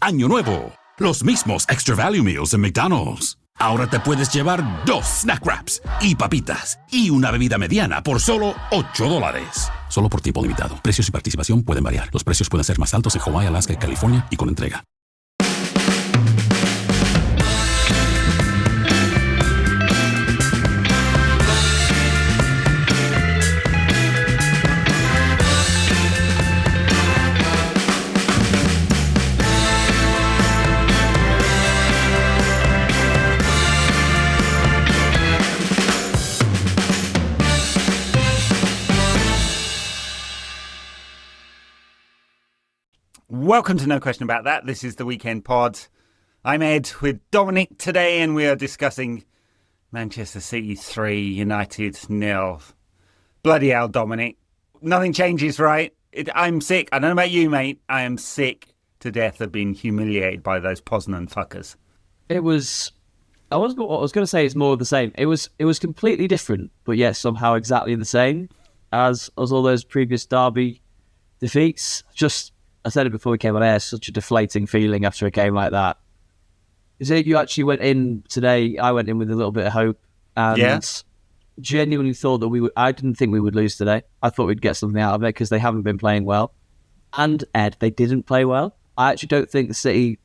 Año Nuevo. Los mismos Extra Value Meals en McDonald's. Ahora te puedes llevar 2 snack wraps y papitas y una bebida mediana por solo $8. Solo por tiempo limitado. Precios y participación pueden variar. Los precios pueden ser más altos en Hawái, Alaska y California y con entrega. Welcome to No Question About That. This is the Weekend Pod. I'm Ed with Dominic today, and we are discussing Manchester City 3, United 0. Bloody hell, Dominic. Nothing changes, right? I'm sick. I don't know about you, mate. I am sick to death of being humiliated by those Poznan fuckers. It was... I was going to say it's more of the same. It was completely different, but yet somehow exactly the same as all those previous derby defeats. Just... I said it before we came on air, such a deflating feeling after a game like that. Is it you actually went in today? I went in with a little bit of hope and genuinely thought that I didn't think we would lose today. I thought we'd get something out of it because they haven't been playing well. And Ed, they didn't play well. I actually don't think the City,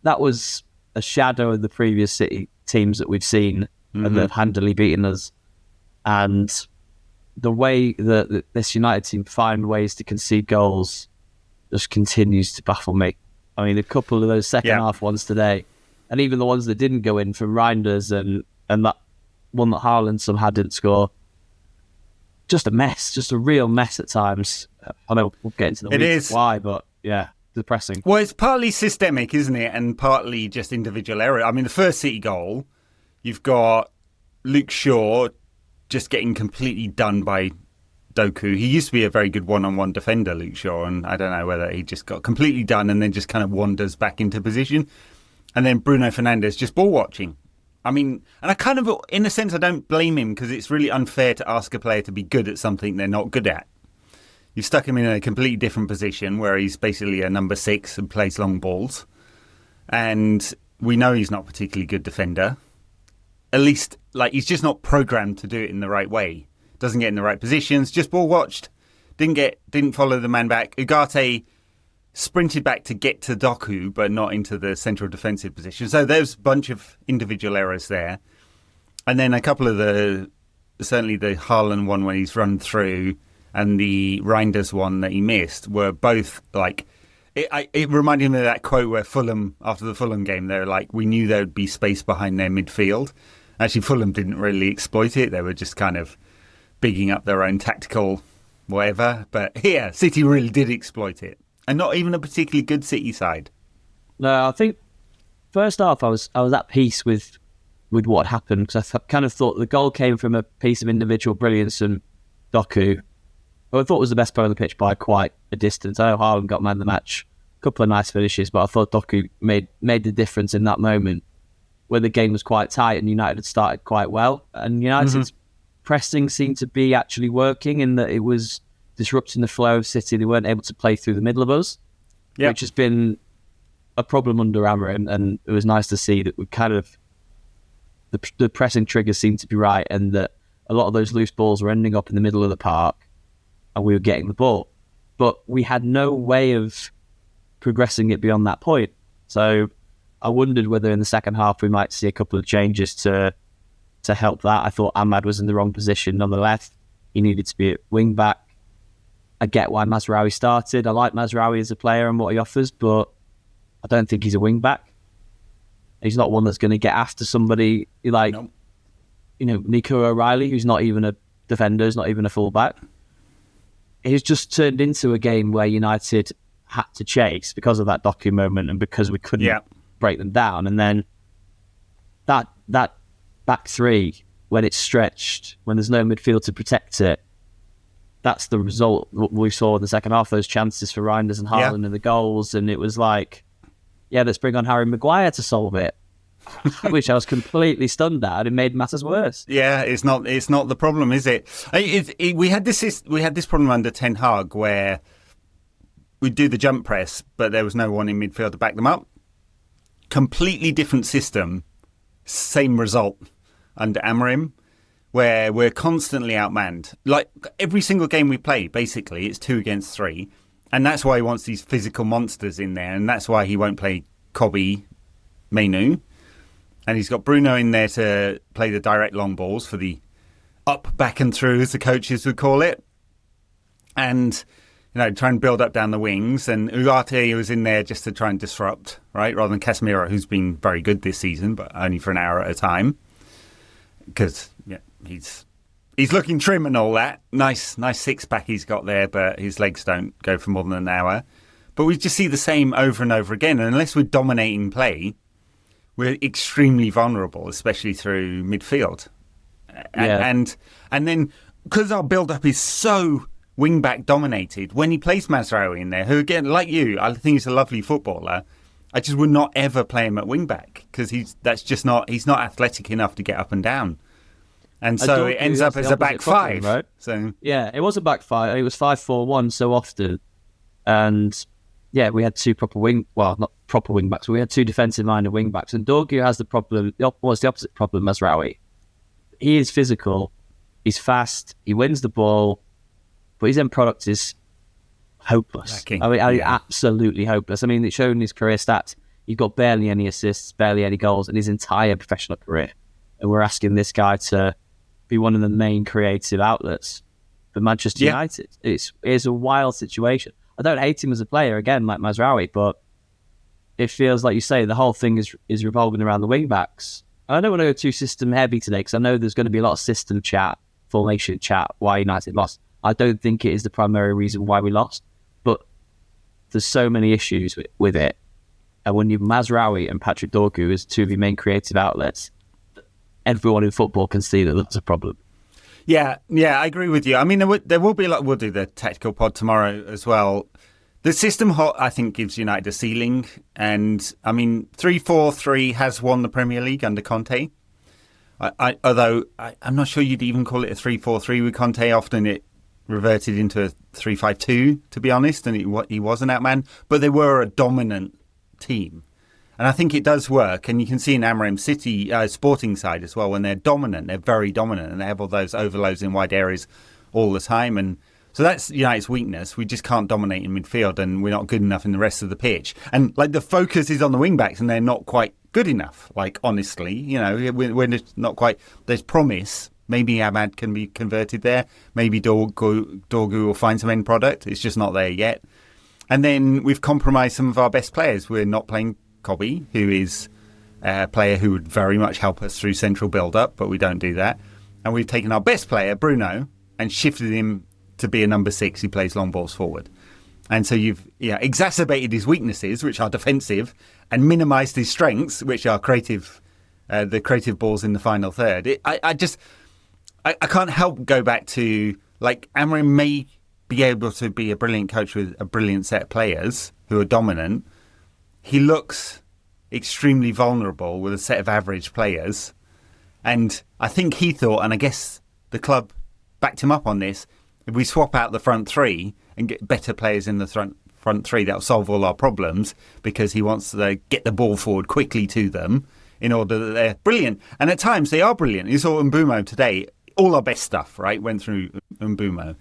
that was a shadow of the previous City teams that we've seen and that have handily beaten us. And the way that this United team find ways to concede goals just continues to baffle me. I mean, a couple of those second half ones today, and even the ones that didn't go in from Reinders and that one that Haaland somehow didn't score. Just a mess, just a real mess at times. I know we'll get into the weeds why, but yeah, depressing. Well, it's partly systemic, isn't it? And partly just individual error. I mean, the first City goal, you've got Luke Shaw just getting completely done by Doku. He used to be a very good one-on-one defender, Luke Shaw, and I don't know whether he just got completely done and then just kind of wanders back into position. And then Bruno Fernandes just ball watching. I mean, and I kind of, in a sense, I don't blame him because it's really unfair to ask a player to be good at something they're not good at. You've stuck him in a completely different position where he's basically a number 6 and plays long balls. And we know he's not a particularly good defender. At least, like, he's just not programmed to do it in the right way. Doesn't get in the right positions, just ball watched. Didn't follow the man back. Ugarte sprinted back to get to Doku, but not into the central defensive position. So there's a bunch of individual errors there. And then a couple of certainly the Haaland one when he's run through and the Reinders one that he missed were both like, it reminded me of that quote where Fulham, after the Fulham game, they were like, we knew there would be space behind their midfield. Actually, Fulham didn't really exploit it. They were just kind of bigging up their own tactical whatever. But here, City really did exploit it. And not even a particularly good City side. No, I think first half I was at peace with what happened because I kind of thought the goal came from a piece of individual brilliance and Doku, who I thought was the best player on the pitch by quite a distance. I know Haaland got man of the match, a couple of nice finishes, but I thought Doku made the difference in that moment where the game was quite tight and United had started quite well. And United's pressing seemed to be actually working in that it was disrupting the flow of City. They weren't able to play through the middle of us, which has been a problem under Amorim, and it was nice to see that we kind of the pressing triggers seemed to be right and that a lot of those loose balls were ending up in the middle of the park and we were getting the ball. But we had no way of progressing it beyond that point. So I wondered whether in the second half we might see a couple of changes to help that. I thought Ahmad was in the wrong position on the left. He needed to be at wing back. I get why Mazraoui started. I like Mazraoui as a player and what he offers, but I don't think he's a wing back. He's not one that's going to get after somebody like, Nico O'Reilly, who's not even a defender, who's not even a fullback. It's just turned into a game where United had to chase because of that Doku moment and because we couldn't break them down. And then that back three, when it's stretched, when there's no midfield to protect it, that's the result we saw in the second half, those chances for Reinders and Haaland and the goals. And it was like, let's bring on Harry Maguire to solve it, which I was completely stunned at. It made matters worse. Yeah, it's not the problem, is it? We had this problem under Ten Hag where we'd do the jump press, but there was no one in midfield to back them up. completely different system, same result under Amorim, where we're constantly outmanned. Like every single game we play, basically, it's 2 against 3. And that's why he wants these physical monsters in there. And that's why he won't play Kobe, Mainu. And he's got Bruno in there to play the direct long balls for the up, back and through, as the coaches would call it. And, try and build up down the wings. And Ugarte was in there just to try and disrupt, right? Rather than Casemiro, who's been very good this season, but only for an hour at a time. Because, he's looking trim and all that. Nice six-pack he's got there, but his legs don't go for more than an hour. But we just see the same over and over again. And unless we're dominating play, we're extremely vulnerable, especially through midfield. And then, because our build-up is so wing-back dominated, when he plays Mazraoui in there, who, again, like you, I think he's a lovely footballer, I just would not ever play him at wing-back, because he's not athletic enough to get up and down. And so it ends up as a back five. Problem, right? So yeah, it was a back five. It was 5-4-1 so often. And yeah, we had two not proper wing backs, but we had two defensive-minded wing backs. And Dorgu has the problem, what's the opposite problem, Mazraoui. He is physical, he's fast, he wins the ball, but his end product is hopeless. Lacking. Absolutely hopeless. I mean, it's shown in his career stats, he's got barely any assists, barely any goals in his entire professional career. And we're asking this guy to be one of the main creative outlets for Manchester United. It's a wild situation. I don't hate him as a player, again, like Mazraoui, but it feels like you say the whole thing is revolving around the wing backs. And I don't want to go too system heavy today because I know there's going to be a lot of system chat, formation chat, why United lost. I don't think it is the primary reason why we lost, but there's so many issues with it. And when you Mazraoui and Patrick Dorgu as two of your main creative outlets, everyone in football can see that that's a problem. Yeah, I agree with you. I mean, there will be we'll do the tactical pod tomorrow as well. The system, I think, gives United a ceiling. And, I mean, 3-4-3 has won the Premier League under Conte. Although I'm not sure you'd even call it a 3-4-3 with Conte. Often it reverted into a 3-5-2, to be honest, and he was an outman. But they were a dominant team. And I think it does work. And you can see in Amorim City Sporting side as well, when they're dominant, they're very dominant. And they have all those overloads in wide areas all the time. And so that's United's weakness. We just can't dominate in midfield and we're not good enough in the rest of the pitch. And the focus is on the wing-backs and they're not quite good enough. Honestly, we're just not quite... There's promise. Maybe Ahmad can be converted there. Maybe Dorgu will find some end product. It's just not there yet. And then we've compromised some of our best players. We're not playing Kobe, who is a player who would very much help us through central build-up, but we don't do that. And we've taken our best player, Bruno, and shifted him to be a number 6 who plays long balls forward. And so you've exacerbated his weaknesses, which are defensive, and minimised his strengths, which are creative, the creative balls in the final third. I can't help go back to, Amorim may be able to be a brilliant coach with a brilliant set of players who are dominant. He looks extremely vulnerable with a set of average players. And I think he thought, and I guess the club backed him up on this, if we swap out the front three and get better players in the front three, that'll solve all our problems, because he wants to get the ball forward quickly to them in order that they're brilliant. And at times they are brilliant. You saw Mbumo today. All our best stuff, right, went through Mbumo,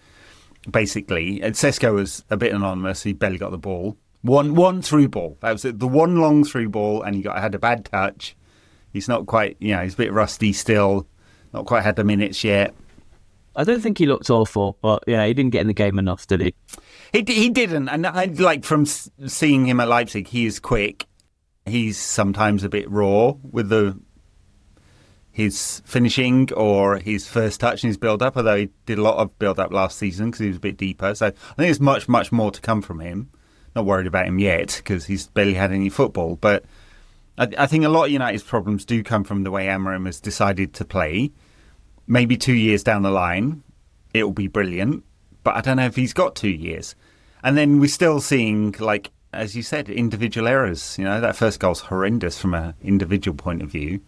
basically. And Sesko was a bit anonymous. He barely got the ball. One through ball. That was it. The one long through ball, and he had a bad touch. He's not quite, he's a bit rusty still. Not quite had the minutes yet. I don't think he looked awful, but he didn't get in the game enough, did he? He didn't. And from seeing him at Leipzig, he is quick. He's sometimes a bit raw with his finishing or his first touch and his build-up, although he did a lot of build-up last season because he was a bit deeper. So I think there's much, much more to come from him. Not worried about him yet because he's barely had any football. But I think a lot of United's problems do come from the way Amorim has decided to play. Maybe 2 years down the line, it will be brilliant. But I don't know if he's got 2 years. And then we're still seeing, as you said, individual errors. That first goal's horrendous from an individual point of view.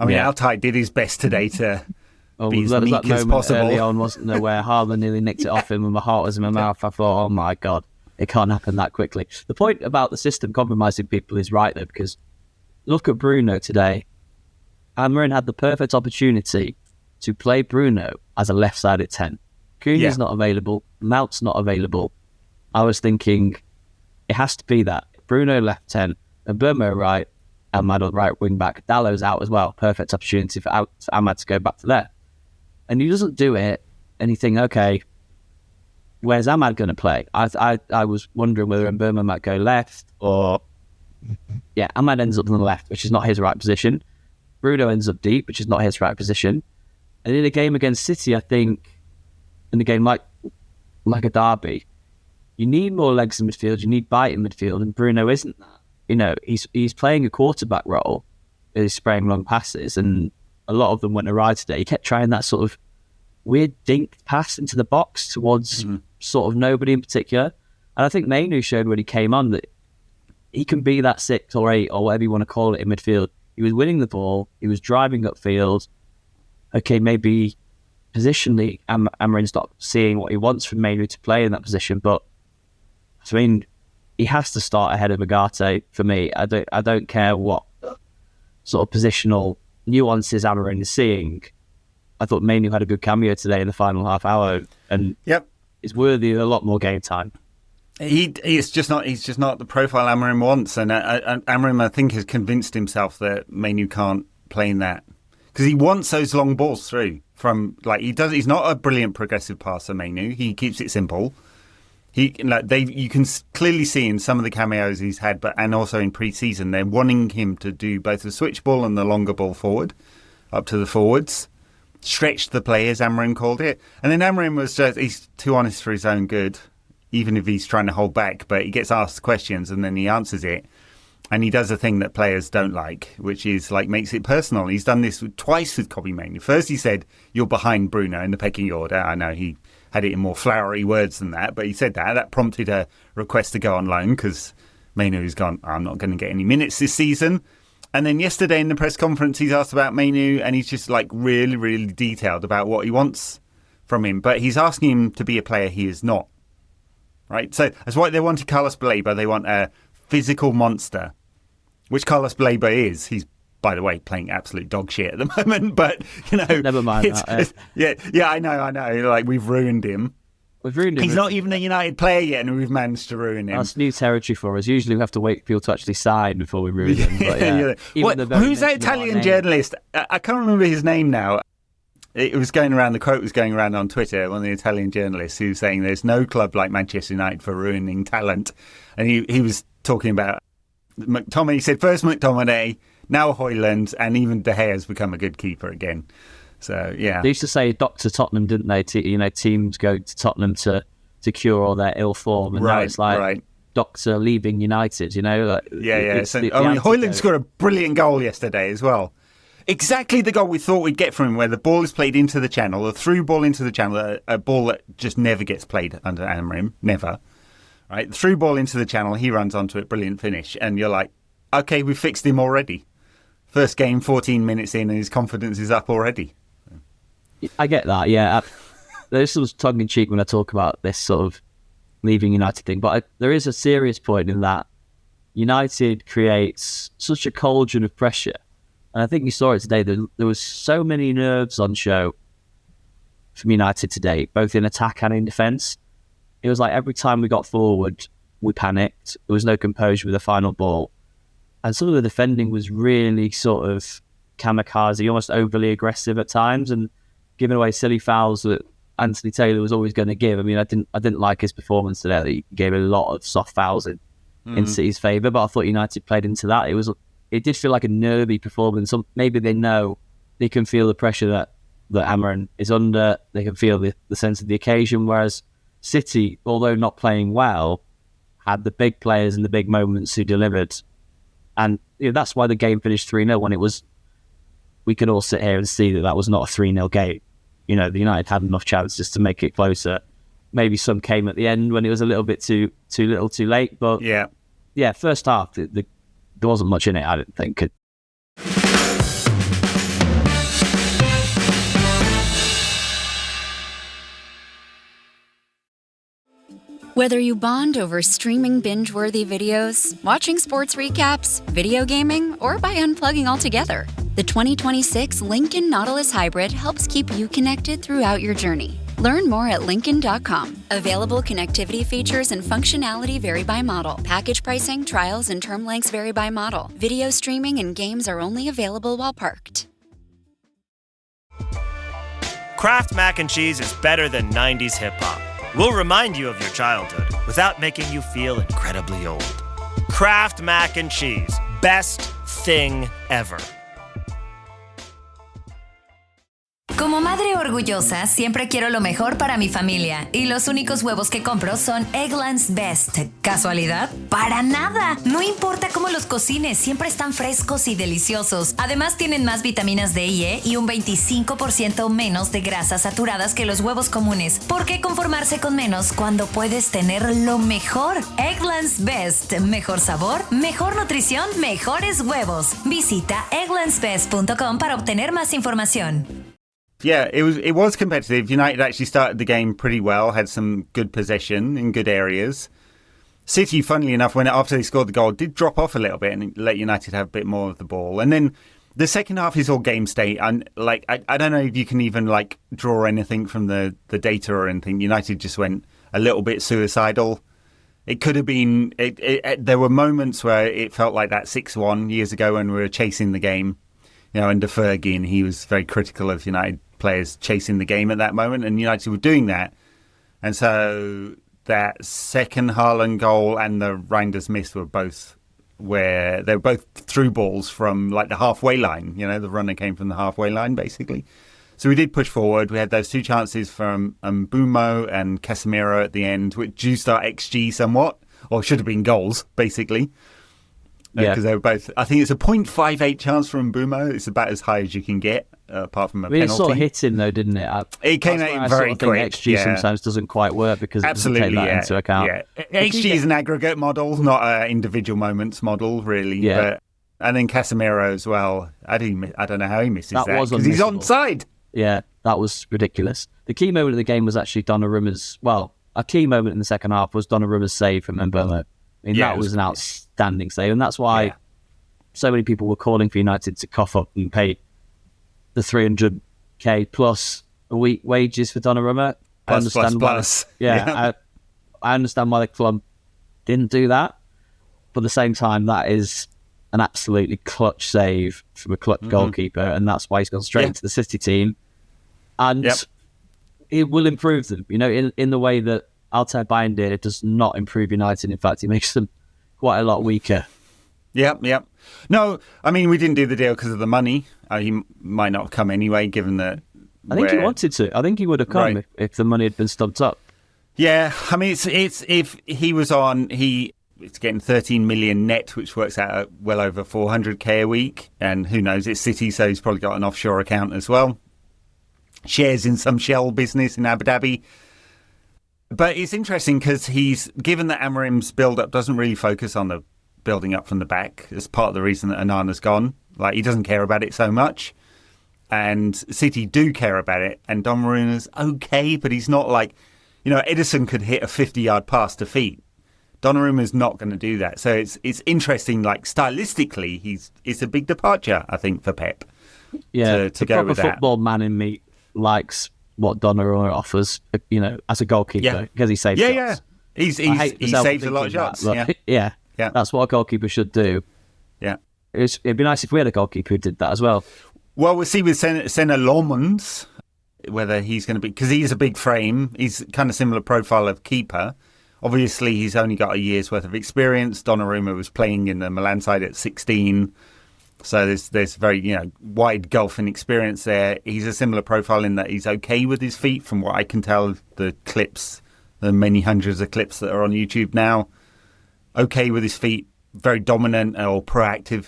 I mean, Altay did his best today to be as meek as possible. Early on, wasn't there, where Haaland nearly nicked it off him and my heart was in my mouth. I thought, oh my God, it can't happen that quickly. The point about the system compromising people is right, though, because look at Bruno today. Amorim had the perfect opportunity to play Bruno as a left-sided 10. Cunha's not available. Mount's not available. I was thinking it has to be that. Bruno left 10, and Burmo right, Ahmad on right wing back. Dallow's out as well. Perfect opportunity for Ahmad to go back to there. And he doesn't do it, and you think, okay, where's Ahmad going to play? I was wondering whether Burmo might go left or... Yeah, Ahmad ends up on the left, which is not his right position. Bruno ends up deep, which is not his right position. And in a game against City, I think, in a game like a derby, you need more legs in midfield, you need bite in midfield, and Bruno isn't that. You know, he's playing a quarterback role, he's spraying long passes, and a lot of them went awry today. He kept trying that sort of weird dink pass into the box towards sort of nobody in particular. And I think Mainu showed when he came on that he can be that 6 or 8 or whatever you want to call it in midfield. He was winning the ball, he was driving upfield. Okay, maybe positionally, Amorim's not seeing what he wants from Mainu to play in that position, but I mean, he has to start ahead of Ugarte for me. I don't care what sort of positional nuances Amorim is seeing. I thought Mainu had a good cameo today in the final half hour, and is worthy of a lot more game time. He's just not the profile Amorim wants, and Amorim, I think, has convinced himself that Mainu can't play in that. Because he wants those long balls through from he's not a brilliant progressive passer, Mainu. He keeps it simple. You can clearly see in some of the cameos he's had, and also in pre-season, they're wanting him to do both the switch ball and the longer ball forward, up to the forwards, stretch the players. Amorim called it, and then Amorim was he's too honest for his own good, even if he's trying to hold back. But he gets asked questions and then he answers it. And he does a thing that players don't like, which is makes it personal. He's done this twice with Kobbie Mainoo. First he said, you're behind Bruno in the pecking order. I know he had it in more flowery words than that, but he said that. That prompted a request to go on loan because Mainoo's gone, I'm not going to get any minutes this season. And then yesterday in the press conference, he's asked about Mainoo and he's just really, really detailed about what he wants from him. But he's asking him to be a player he is not. Right? So that's why they wanted Carlos Baleba. They want a physical monster, which Carlos Baleba is. He's, by the way, playing absolute dog shit at the moment. But never mind that. Yeah, I know. We've ruined him. We've ruined him. He's not even a United player yet, and we've managed to ruin him. That's new territory for us. Usually, we have to wait for people to actually sign before we ruin him. But who's that Italian journalist? I can't remember his name now. It was going around. The quote was going around on Twitter. One of the Italian journalists who was saying, "There's no club like Manchester United for ruining talent," and he was talking about McTominay. He said first McTominay, now Højlund, and even De Gea has become a good keeper again. So yeah, they used to say Dr. Tottenham, didn't they? Teams go to Tottenham to cure all their ill form, and now it's Doctor leaving United. So Højlund scored a brilliant goal yesterday as well. Exactly the goal we thought we'd get from him, where the ball is played into the channel, a through ball into the channel, a ball that just never gets played under Amorim, never. Right, through ball into the channel, he runs onto it, brilliant finish, and you're like, okay, we've fixed him already. First game, 14 minutes in, and his confidence is up already. I get that, yeah. There's some tongue in cheek when I talk about this sort of leaving United thing, but there is a serious point in that United creates such a cauldron of pressure. And I think you saw it today. There was so many nerves on show from United today, both in attack and in defence. It was like every time we got forward, we panicked. There was no composure with the final ball. And some of the defending was really sort of kamikaze, almost overly aggressive at times, and giving away silly fouls that Anthony Taylor was always going to give. I mean, I didn't like his performance today. He gave a lot of soft fouls in City's favour, but I thought United played into that. It did feel like a nervy performance. Maybe they know they can feel the pressure that Amorim is under. They can feel the sense of the occasion. Whereas City, although not playing well, had the big players and the big moments who delivered. And that's why the game finished 3-0 when it was. We could all sit here and see that was not a 3-0 game. The United had enough chances to make it closer. Maybe some came at the end when it was a little bit too little, too late. But yeah, first half there wasn't much in it, I didn't think. Whether you bond over streaming binge-worthy videos, watching sports recaps, video gaming, or by unplugging altogether, the 2026 Lincoln Nautilus Hybrid helps keep you connected throughout your journey. Learn more at Lincoln.com. Available connectivity features and functionality vary by model. Package pricing, trials, and term lengths vary by model. Video streaming and games are only available while parked. Kraft Mac and Cheese is better than 90s hip-hop. We'll remind you of your childhood without making you feel incredibly old. Kraft Mac and Cheese. Best thing ever. Como madre orgullosa, siempre quiero lo mejor para mi familia. Y los únicos huevos que compro son Eggland's Best. ¿Casualidad? ¡Para nada! No importa cómo los cocines, siempre están frescos y deliciosos. Además, tienen más vitaminas D y E y un 25% menos de grasas saturadas que los huevos comunes. ¿Por qué conformarse con menos cuando puedes tener lo mejor? Eggland's Best. Mejor sabor, mejor nutrición, mejores huevos. Visita egglandsbest.com para obtener más información. Yeah, it was competitive. United actually started the game pretty well, had some good possession in good areas. City, funnily enough, after they scored the goal, did drop off a little bit and let United have a bit more of the ball. And then the second half is all game state. And I don't know if you can even draw anything from the data or anything. United just went a little bit suicidal. It could have been. There were moments where it felt like that 6-1 years ago when we were chasing the game. Under Fergie, and he was very critical of United players chasing the game at that moment, and United were doing that. And so that second Haaland goal and the Reinders miss were both through balls from the halfway line. The runner came from the halfway line, basically. So we did push forward. We had those two chances from Mbumo and Casemiro at the end, which juiced our XG somewhat, or should have been goals, basically. Because they were both, I think it's a 0.58 chance from Mbumo. It's about as high as you can get, apart from a penalty. It sort of hit him, though, didn't it? It came at him very quick. I think XG sometimes doesn't quite work because it doesn't take that into account. Yeah. XG is an aggregate model, not an individual moments model, really. Yeah. And then Casemiro as well. I don't know how he misses that because he's onside. Yeah, that was ridiculous. The key moment of the game was actually Donnarumma's. Well, a key moment in the second half was Donnarumma's save from Mbumo. That was an outstanding save, and that's why so many people were calling for United to cough up and pay the 300k plus a week wages for Donnarumma. Plus. I understand why the club didn't do that, but at the same time, that is an absolutely clutch save from a clutch goalkeeper, and that's why he's gone straight into the City team, and it will improve them. In the way that Altay Bayern did, it does not improve United. In fact, it makes them quite a lot weaker. Yep. No, I mean, we didn't do the deal because of the money. He might not have come anyway, given that. I think he wanted to. I think he would have come if the money had been stumped up. Yeah, I mean, it's if he was on, it's getting 13 million net, which works out at well over 400k a week. And who knows, it's City, so he's probably got an offshore account as well. Shares in some shell business in Abu Dhabi. But it's interesting because he's given that Amorim's build-up doesn't really focus on the building up from the back. It's part of the reason that Onana's gone. He doesn't care about it so much. And City do care about it. And Donnarumma's okay, but he's not Edison could hit a 50-yard pass to feet. Donnarumma's not going to do that. So it's interesting, stylistically, it's a big departure, I think, for Pep. Yeah, to go with that. The football man in me likes what Donnarumma offers, as a goalkeeper, because he saves shots. Yeah. He saves a lot of shots. Yeah. That's what a goalkeeper should do. Yeah. It'd be nice if we had a goalkeeper who did that as well. Well, we'll see with Senna Lomans whether he's going to be, because he's a big frame. He's kind of similar profile of keeper. Obviously, he's only got a year's worth of experience. Donnarumma was playing in the Milan side at 16. So there's very wide gulf in experience there. He's a similar profile in that he's okay with his feet, from what I can tell. The clips, the many hundreds of clips that are on YouTube now, okay with his feet, very dominant or proactive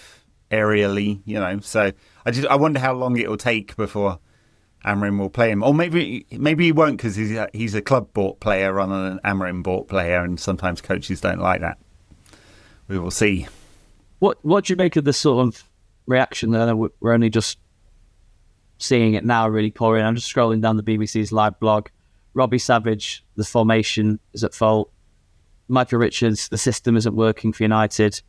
aerially. So I wonder how long it will take before Amorim will play him, or maybe he won't because he's a club bought player rather than an Amorim bought player, and sometimes coaches don't like that. We will see. What do you make of this sort of reaction there? We're only just seeing it now really pour in. I'm just scrolling down the BBC's live blog. Robbie Savage, the formation is at fault. Michael Richards, the system isn't working for United.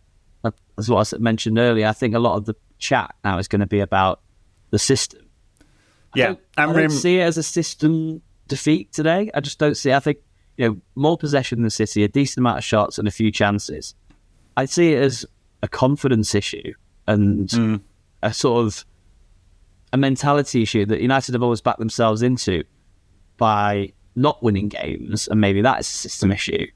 That's what I mentioned earlier. I think a lot of the chat now is going to be about the system. Yeah, I don't see it as a system defeat today. I just don't see it. I think, more possession than City, a decent amount of shots and a few chances. I see it as a confidence issue and a sort of a mentality issue that United have always backed themselves into by not winning games, and maybe that is a system issue.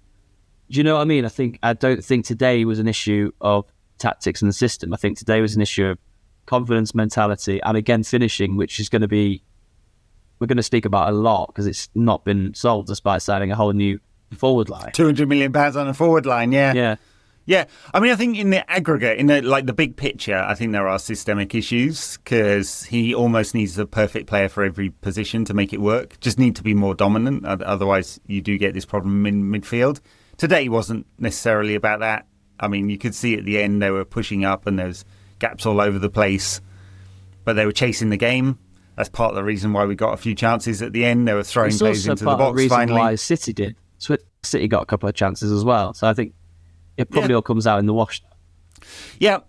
Do you know what I mean? I don't think today was an issue of tactics and the system. I think today was an issue of confidence, mentality, and again finishing, which is going to be, we're going to speak about a lot because it's not been solved despite signing a whole new forward line. £200 million on a forward line, yeah. Yeah. I mean, I think in the aggregate, in the big picture, I think there are systemic issues because he almost needs the perfect player for every position to make it work. Just need to be more dominant. Otherwise, you do get this problem in midfield. Today wasn't necessarily about that. I mean, you could see at the end they were pushing up and there was gaps all over the place, but they were chasing the game. That's part of the reason why we got a few chances at the end. They were throwing plays into the box. It's also part of the reason why City did. City got a couple of chances as well. So I think it probably all comes out in the wash. Yeah.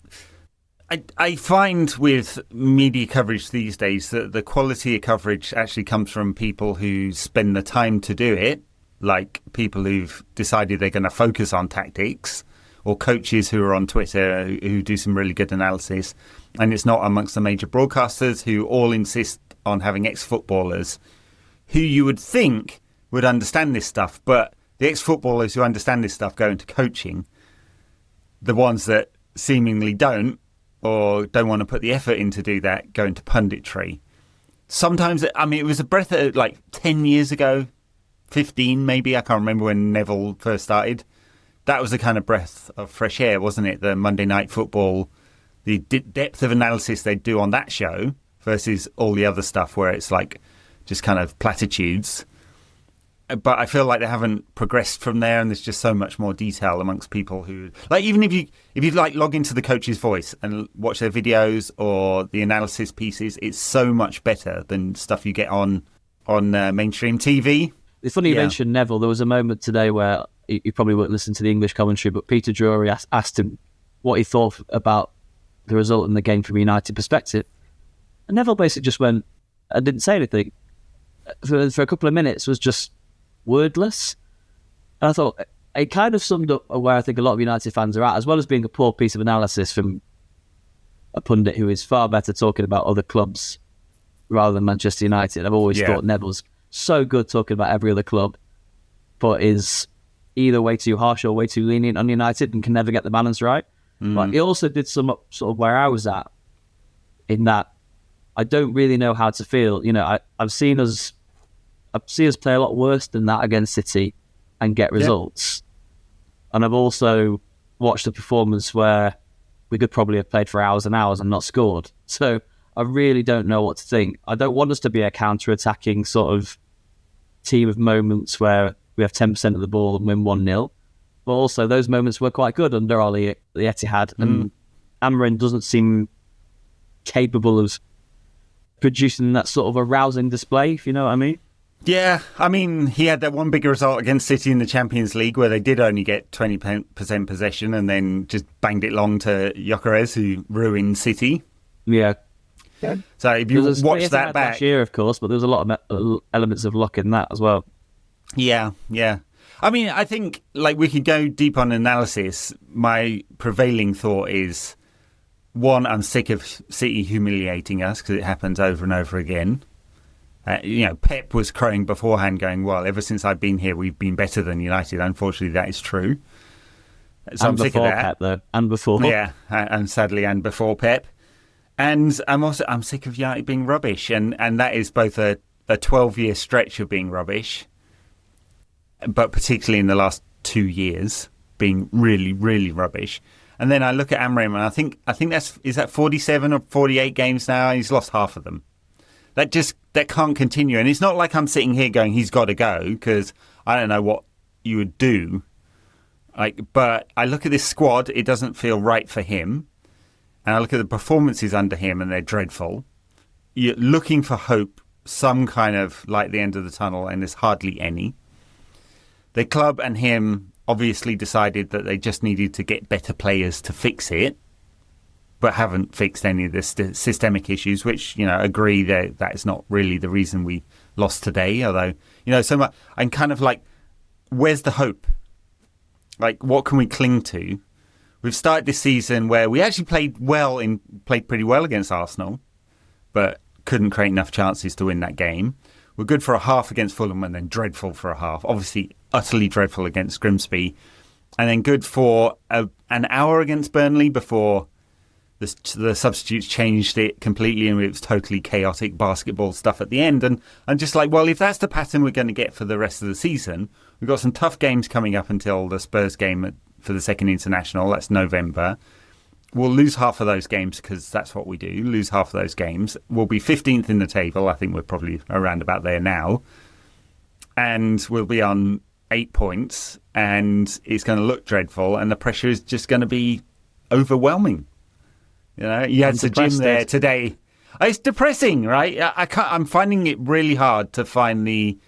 I find with media coverage these days that the quality of coverage actually comes from people who spend the time to do it, like people who've decided they're going to focus on tactics, or coaches who are on Twitter who do some really good analysis. And it's not amongst the major broadcasters who all insist on having ex-footballers who you would think would understand this stuff. But the ex-footballers who understand this stuff go into coaching. The ones that seemingly don't or don't want to put the effort in to do that go into punditry. Sometimes, I mean, it was a breath of 10 years ago, 15 maybe. I can't remember when Neville first started. That was the kind of breath of fresh air, wasn't it? The Monday Night Football, the depth of analysis they do on that show versus all the other stuff where it's just kind of platitudes. But I feel like they haven't progressed from there, and there's just so much more detail amongst people who even if you log into the coach's voice and watch their videos or the analysis pieces, it's so much better than stuff you get on mainstream TV. It's funny you mentioned Neville. There was a moment today where you probably won't listen to the English commentary, but Peter Drury asked him what he thought about the result in the game from a United perspective. And Neville basically just went and didn't say anything. For a couple of minutes was just wordless. And I thought it kind of summed up where I think a lot of United fans are at, as well as being a poor piece of analysis from a pundit who is far better talking about other clubs rather than Manchester United. I've always thought Neville's so good talking about every other club, but is either way too harsh or way too lenient on United and can never get the balance right. But he also did sum up sort of where I was at, in that I don't really know how to feel. I've seen us play a lot worse than that against City and get results. And I've also watched a performance where we could probably have played for hours and hours and not scored. So I really don't know what to think. I don't want us to be a counter-attacking sort of team of moments where we have 10% of the ball and win 1-0. But also those moments were quite good under Oli at the Etihad. And Amorim doesn't seem capable of producing that sort of a rousing display, if you know what I mean. Yeah, I mean, he had that one big result against City in the Champions League where they did only get 20% possession and then just banged it long to Gyökeres, who ruined City. Yeah. So if you watch that back... last year, of course, but there was a lot of elements of luck in that as well. Yeah. I mean, I think we could go deep on analysis. My prevailing thought is, one, I'm sick of City humiliating us because it happens over and over again. Pep was crowing beforehand going, well, ever since I've been here, we've been better than United. Unfortunately, that is true. So I'm sick of that. Pep, though. And before. Yeah, and sadly, and before Pep. And I'm sick of United being rubbish. And that is both a 12-year stretch of being rubbish, but particularly in the last 2 years, being really, really rubbish. And then I look at Amorim, and I think is that 47 or 48 games now? He's lost half of them. That can't continue. And it's not like I'm sitting here going, he's got to go, because I don't know what you would do. But I look at this squad, it doesn't feel right for him. And I look at the performances under him, and they're dreadful. You're looking for hope, some kind of light at the end of the tunnel, and there's hardly any. The club and him obviously decided that they just needed to get better players to fix it, but haven't fixed any of the systemic issues, which, agree that is not really the reason we lost today. Although, so much, I'm kind of like, where's the hope? Like, what can we cling to? We've started this season where we actually played pretty well against Arsenal, but couldn't create enough chances to win that game. We're good for a half against Fulham and then dreadful for a half. Obviously, utterly dreadful against Grimsby. And then good for an hour against Burnley before the substitutes changed it completely and it was totally chaotic basketball stuff at the end. And I'm just like, well, if that's the pattern we're going to get for the rest of the season, we've got some tough games coming up until the Spurs game for the second international. That's November. We'll lose half of those games because that's what we do, lose half of those games. We'll be 15th in the table. I think we're probably around about there now. And we'll be on 8 points and it's going to look dreadful and the pressure is just going to be overwhelming. You had the gym there today. It's depressing, right? I'm finding it really hard to find the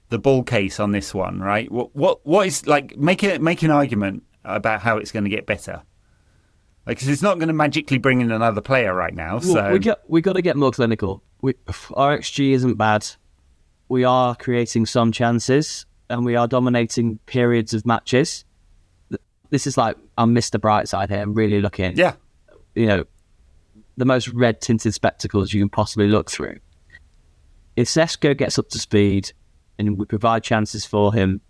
bull case on this one, right? What is like? Make an argument about how it's going to get better. Because it's not going to magically bring in another player right now. So we got to get more clinical. Our XG isn't bad. We are creating some chances, and we are dominating periods of matches. This is like I'm Mr. Brightside here. I'm really looking. Yeah. The most red-tinted spectacles you can possibly look through. If Sesko gets up to speed and we provide chances for him,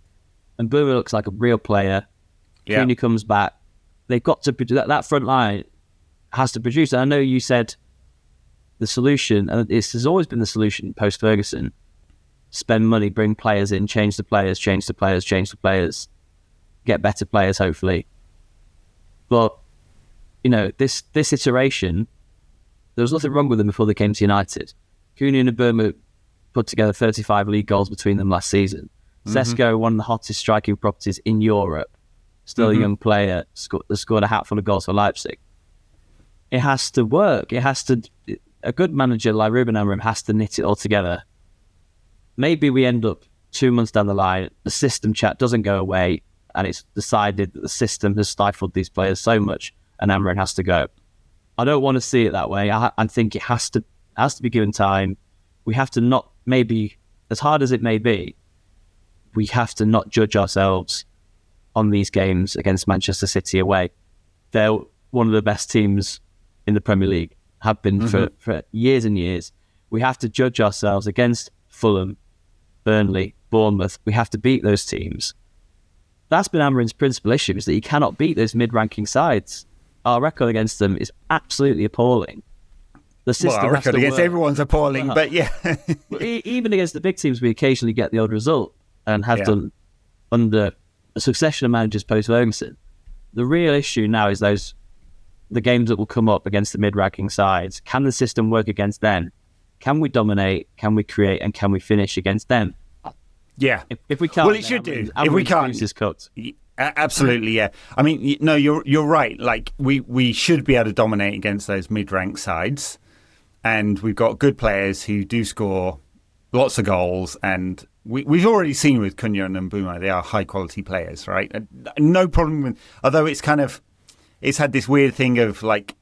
and Bruno looks like a real player, Cunha comes back, they've got to produce. That front line has to produce. And I know you said the solution, and this has always been the solution post-Ferguson, spend money, bring players in, change the players, get better players, hopefully. But this iteration, there was nothing wrong with them before they came to United. Cunha and Burma put together 35 league goals between them last season. Sesko, one of the hottest striking properties in Europe, still a young player, scored a hatful of goals for Leipzig. It has to work. A good manager like Ruben Amorim has to knit it all together. Maybe we end up 2 months down the line, the system chat doesn't go away, and it's decided that the system has stifled these players so much and Amorim has to go. I don't want to see it that way. I think it has to be given time. We have to not, maybe, as hard as it may be, we have to not judge ourselves on these games against Manchester City away. They're one of the best teams in the Premier League, have been for years and years. We have to judge ourselves against Fulham, Burnley, Bournemouth. We have to beat those teams. That's been Amorim's principal issue, is that he cannot beat those mid-ranking sides. Our record against them is absolutely appalling. The system our record against everyone's appalling, but yeah. Even against the big teams, we occasionally get the odd result and have done under a succession of managers post-Ferguson. The real issue now is the games that will come up against the mid-ranking sides. Can the system work against them? Can we dominate? Can we create? And can we finish against them? Yeah. If we can't, well, it should do. If we can't, is cooked. Absolutely, yeah. I mean, no, you're right. Like we should be able to dominate against those mid-ranked sides, and we've got good players who do score lots of goals, and we've already seen with Cunha and Mbeumo, they are high-quality players, right? No problem with. Although it's had this weird thing of like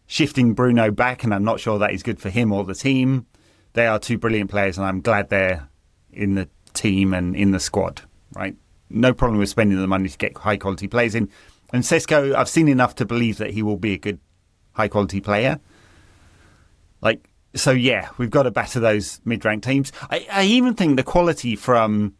shifting Bruno back, and I'm not sure that is good for him or the team. They are two brilliant players, and I'm glad they're in the team and in the squad, right? No problem with spending the money to get high quality players in. And Sesko, I've seen enough to believe that he will be a good high quality player. So yeah, we've got to batter those mid-ranked teams. I even think the quality from,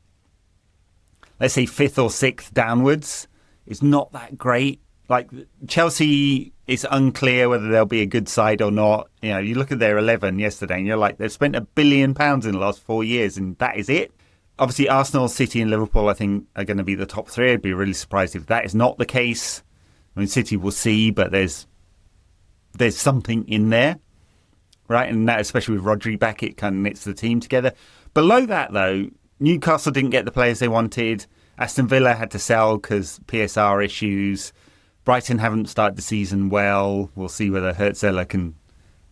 let's say, 5th or 6th downwards is not that great. Like Chelsea, it's unclear whether they'll be a good side or not. You look at their 11 yesterday and you're like, they've spent £1 billion in the last 4 years and that is it. Obviously, Arsenal, City and Liverpool, I think, are going to be the top 3. I'd be really surprised if that is not the case. I mean, City will see, but there's something in there, right? And that, especially with Rodri back, it kind of knits the team together. Below that, though, Newcastle didn't get the players they wanted. Aston Villa had to sell because PSR issues. Brighton haven't started the season well. We'll see whether Hertzler can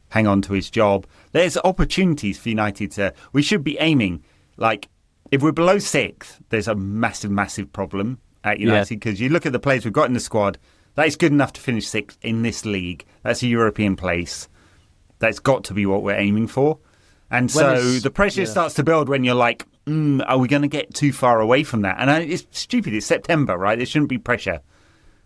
hang on to his job. There's opportunities for United to... We should be aiming, like... If we're below 6th, there's a massive, massive problem. at United, because you look at the players we've got in the squad, that is good enough to finish 6th in this league. That's a European place. That's got to be what we're aiming for. And so the pressure starts to build when you're like, are we going to get too far away from that? And it's stupid. It's September, right? There shouldn't be pressure.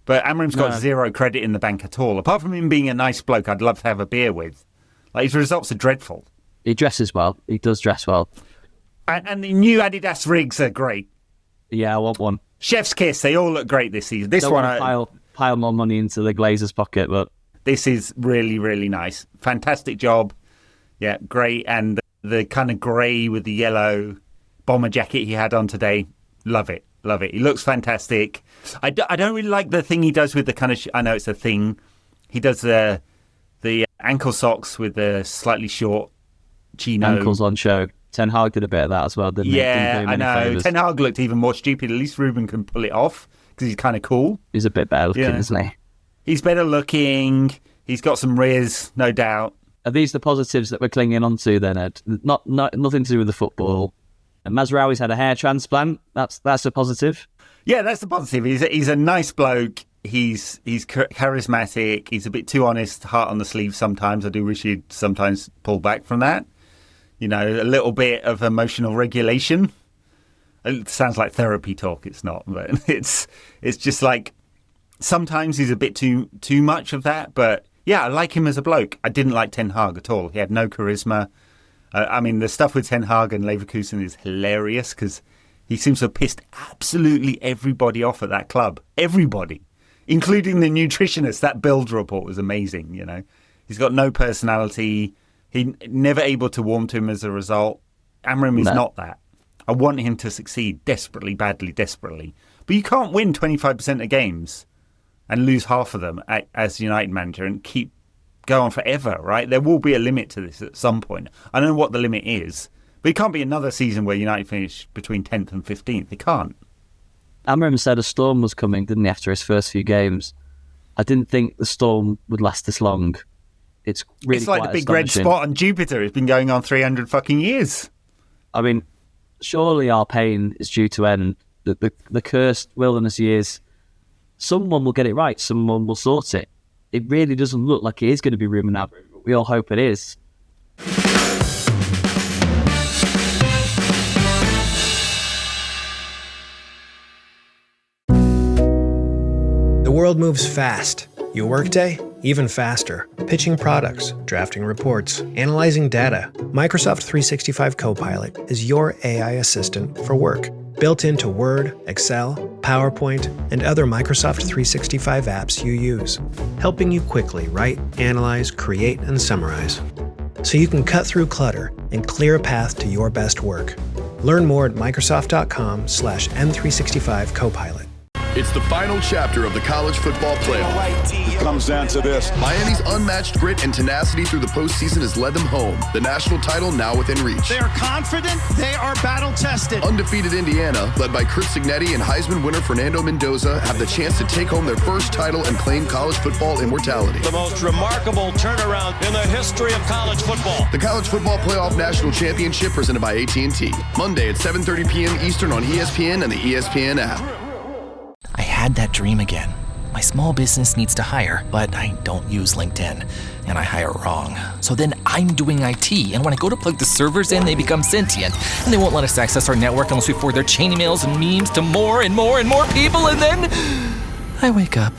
But Amorim's got zero credit in the bank at all. Apart from him being a nice bloke I'd love to have a beer with. Like, his results are dreadful. He dresses well. He does dress well. And the new Adidas rigs are great. Yeah, I want one. Chef's kiss. They all look great this season. This Don't one, want to pile more money into the Glazers' pocket, but this is really, really nice. Fantastic job. Yeah, great. And the kind of grey with the yellow bomber jacket he had on today, love it. Love it. He looks fantastic. I don't really like the thing he does with the kind of... I know it's a thing. He does the ankle socks with the slightly short chino. Ankles on show. Ten Hag did a bit of that as well, didn't he? Yeah, Didn't I know. Favors. Ten Hag looked even more stupid. At least Ruben can pull it off because he's kind of cool. He's a bit better looking, isn't he? He's better looking. He's got some riz, no doubt. Are these the positives that we're clinging on to then, Ed? Nothing to do with the football. And Mazraoui's had a hair transplant. That's a positive. Yeah, that's the positive. He's a nice bloke. He's charismatic. He's a bit too honest, heart on the sleeve sometimes. I do wish he'd sometimes pull back from that. You know, a little bit of emotional regulation. It sounds like therapy talk. It's not, but it's just like sometimes he's a bit too much of that. But yeah, I like him as a bloke. I didn't like Ten Hag at all. He had no charisma. I mean, the stuff with Ten Hag and Leverkusen is hilarious because he seems to have pissed absolutely everybody off at that club. Everybody, including the nutritionist. That build report was amazing, you know. He's got no personality. He never able to warm to him as a result. Amorim is not that. I want him to succeed desperately, badly, desperately. But you can't win 25% of games and lose half of them as United manager and go on forever, right? There will be a limit to this at some point. I don't know what the limit is, but it can't be another season where United finish between 10th and 15th. It can't. Amorim said a storm was coming, didn't he, after his first few games? I didn't think the storm would last this long. It's like the big red spot on Jupiter. It's been going on 300 fucking years. I mean, surely our pain is due to end. The cursed wilderness years. Someone will get it right. Someone will sort it. It really doesn't look like it is going to be Ruben Amorim. We all hope it is. The world moves fast. Your workday, even faster. Pitching products, drafting reports, analyzing data. Microsoft 365 Copilot is your AI assistant for work. Built into Word, Excel, PowerPoint, and other Microsoft 365 apps you use. Helping you quickly write, analyze, create, and summarize. So you can cut through clutter and clear a path to your best work. Learn more at Microsoft.com/M365 Copilot. It's the final chapter of the college football playoff. It comes down to this. Miami's unmatched grit and tenacity through the postseason has led them home. The national title now within reach. They are confident. They are battle-tested. Undefeated Indiana, led by Chris Signetti and Heisman winner Fernando Mendoza, have the chance to take home their first title and claim college football immortality. The most remarkable turnaround in the history of college football. The College Football Playoff National Championship presented by AT&T. Monday at 7:30 p.m. Eastern on ESPN and the ESPN app. I had that dream again. My small business needs to hire, but I don't use LinkedIn, and I hire wrong. So then I'm doing IT, and when I go to plug the servers in, they become sentient, and they won't let us access our network unless we forward their chain emails and memes to more and more and more people, and then I wake up.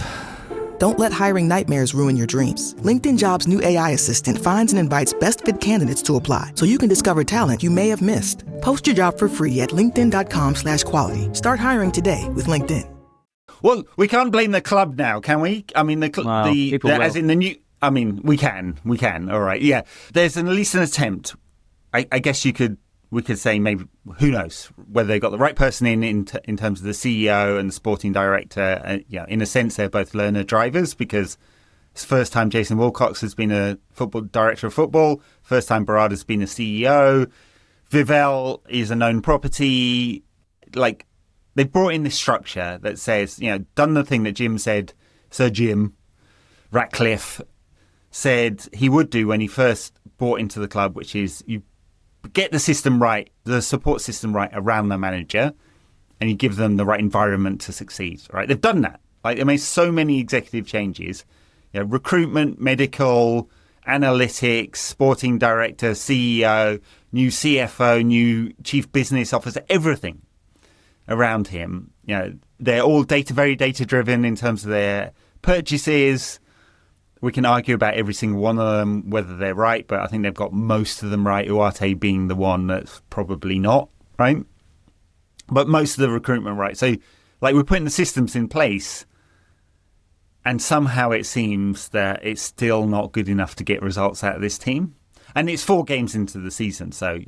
Don't let hiring nightmares ruin your dreams. LinkedIn Jobs' new AI assistant finds and invites best fit candidates to apply, so you can discover talent you may have missed. Post your job for free at linkedin.com/quality. Start hiring today with LinkedIn. Well, we can't blame the club now, can we? I mean, as in the new. I mean, we can. All right, yeah. There's at least an attempt. I guess we could say maybe, who knows whether they got the right person in terms of the CEO and the sporting director. In a sense, they're both learner drivers because it's the first time Jason Wilcox has been a football director of football. First time Barada's been a CEO. Vivell is a known property. Like, they brought in this structure that says, done the thing that Sir Jim Ratcliffe said he would do when he first brought into the club, which is you get the system right, the support system right around the manager, and you give them the right environment to succeed, right? They've done that. Like, they made so many executive changes, recruitment, medical, analytics, sporting director, CEO, new CFO, new chief business officer, everything around him. They're all very data driven in terms of their purchases. We can argue about every single one of them, whether they're right, but I think they've got most of them right, Uarte being the one that's probably not, right? But most of the recruitment right. So, like, we're putting the systems in place, and somehow it seems that it's still not good enough to get results out of this team. And it's 4 games into the season, so,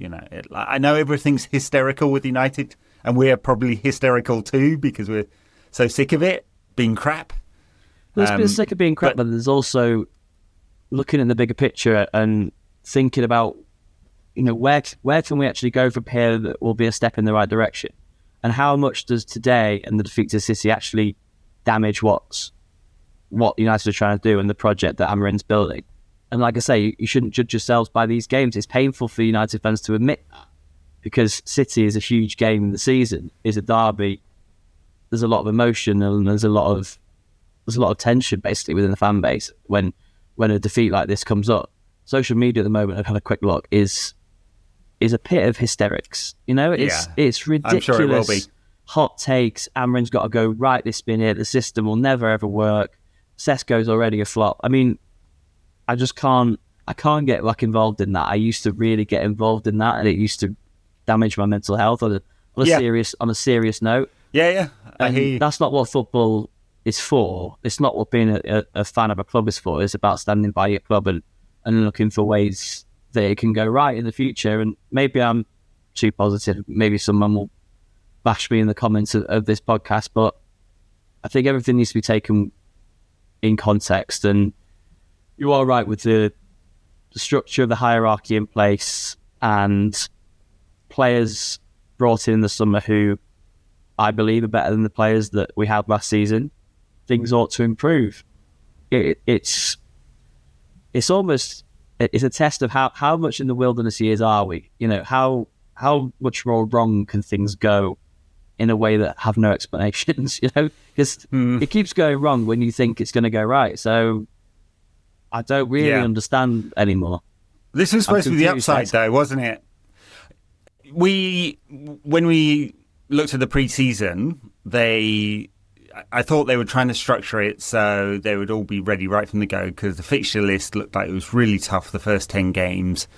I know everything's hysterical with United, and we're probably hysterical too because we're so sick of it being crap. There's been sick of being crap, but there's also looking at the bigger picture and thinking about, where can we actually go from here that will be a step in the right direction? And how much does today and the defeat to City actually damage what United are trying to do and the project that Amorim's building? And like I say, you shouldn't judge yourselves by these games. It's painful for United fans to admit that, because City is a huge game in the season, is a derby. There's a lot of emotion and there's a lot of tension basically within the fan base when a defeat like this comes up. Social media at the moment, I've had a quick look, is a pit of hysterics. It's ridiculous. I'm sure it will be. Hot takes. Amorim's got to go right this minute. The system will never ever work. Sesko's already a flop. I mean, I can't get involved in that. I used to really get involved in that, and it used to damage my mental health on a serious note. Yeah. And that's not what football is for. It's not what being a fan of a club is for. It's about standing by your club and looking for ways that it can go right in the future. And maybe I'm too positive. Maybe someone will bash me in the comments of this podcast, but I think everything needs to be taken in context. And you are right with the structure of the hierarchy in place and players brought in the summer who I believe are better than the players that we had last season. Things ought to improve. It's a test of how much in the wilderness years are we? How much more wrong can things go in a way that have no explanations? Because it keeps going wrong when you think it's going to go right. So I don't really understand anymore. This was supposed to be the upside, though, wasn't it? When we looked at the pre-season, I thought they were trying to structure it so they would all be ready right from the go, because the fixture list looked like it was really tough the first 10 games.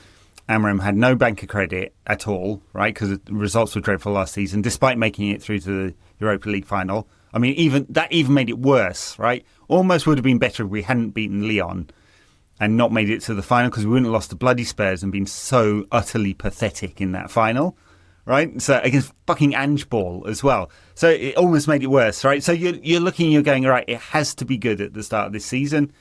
Amorim had no bank of credit at all, right, because the results were dreadful last season, despite making it through to the Europa League final. I mean, even made it worse, right? Almost would have been better if we hadn't beaten Lyon and not made it to the final, because we wouldn't have lost to bloody Spurs and been so utterly pathetic in that final. Right, so against fucking Ange Ball as well. So it almost made it worse, right? So you're looking, you're going, right, it has to be good at the start of this season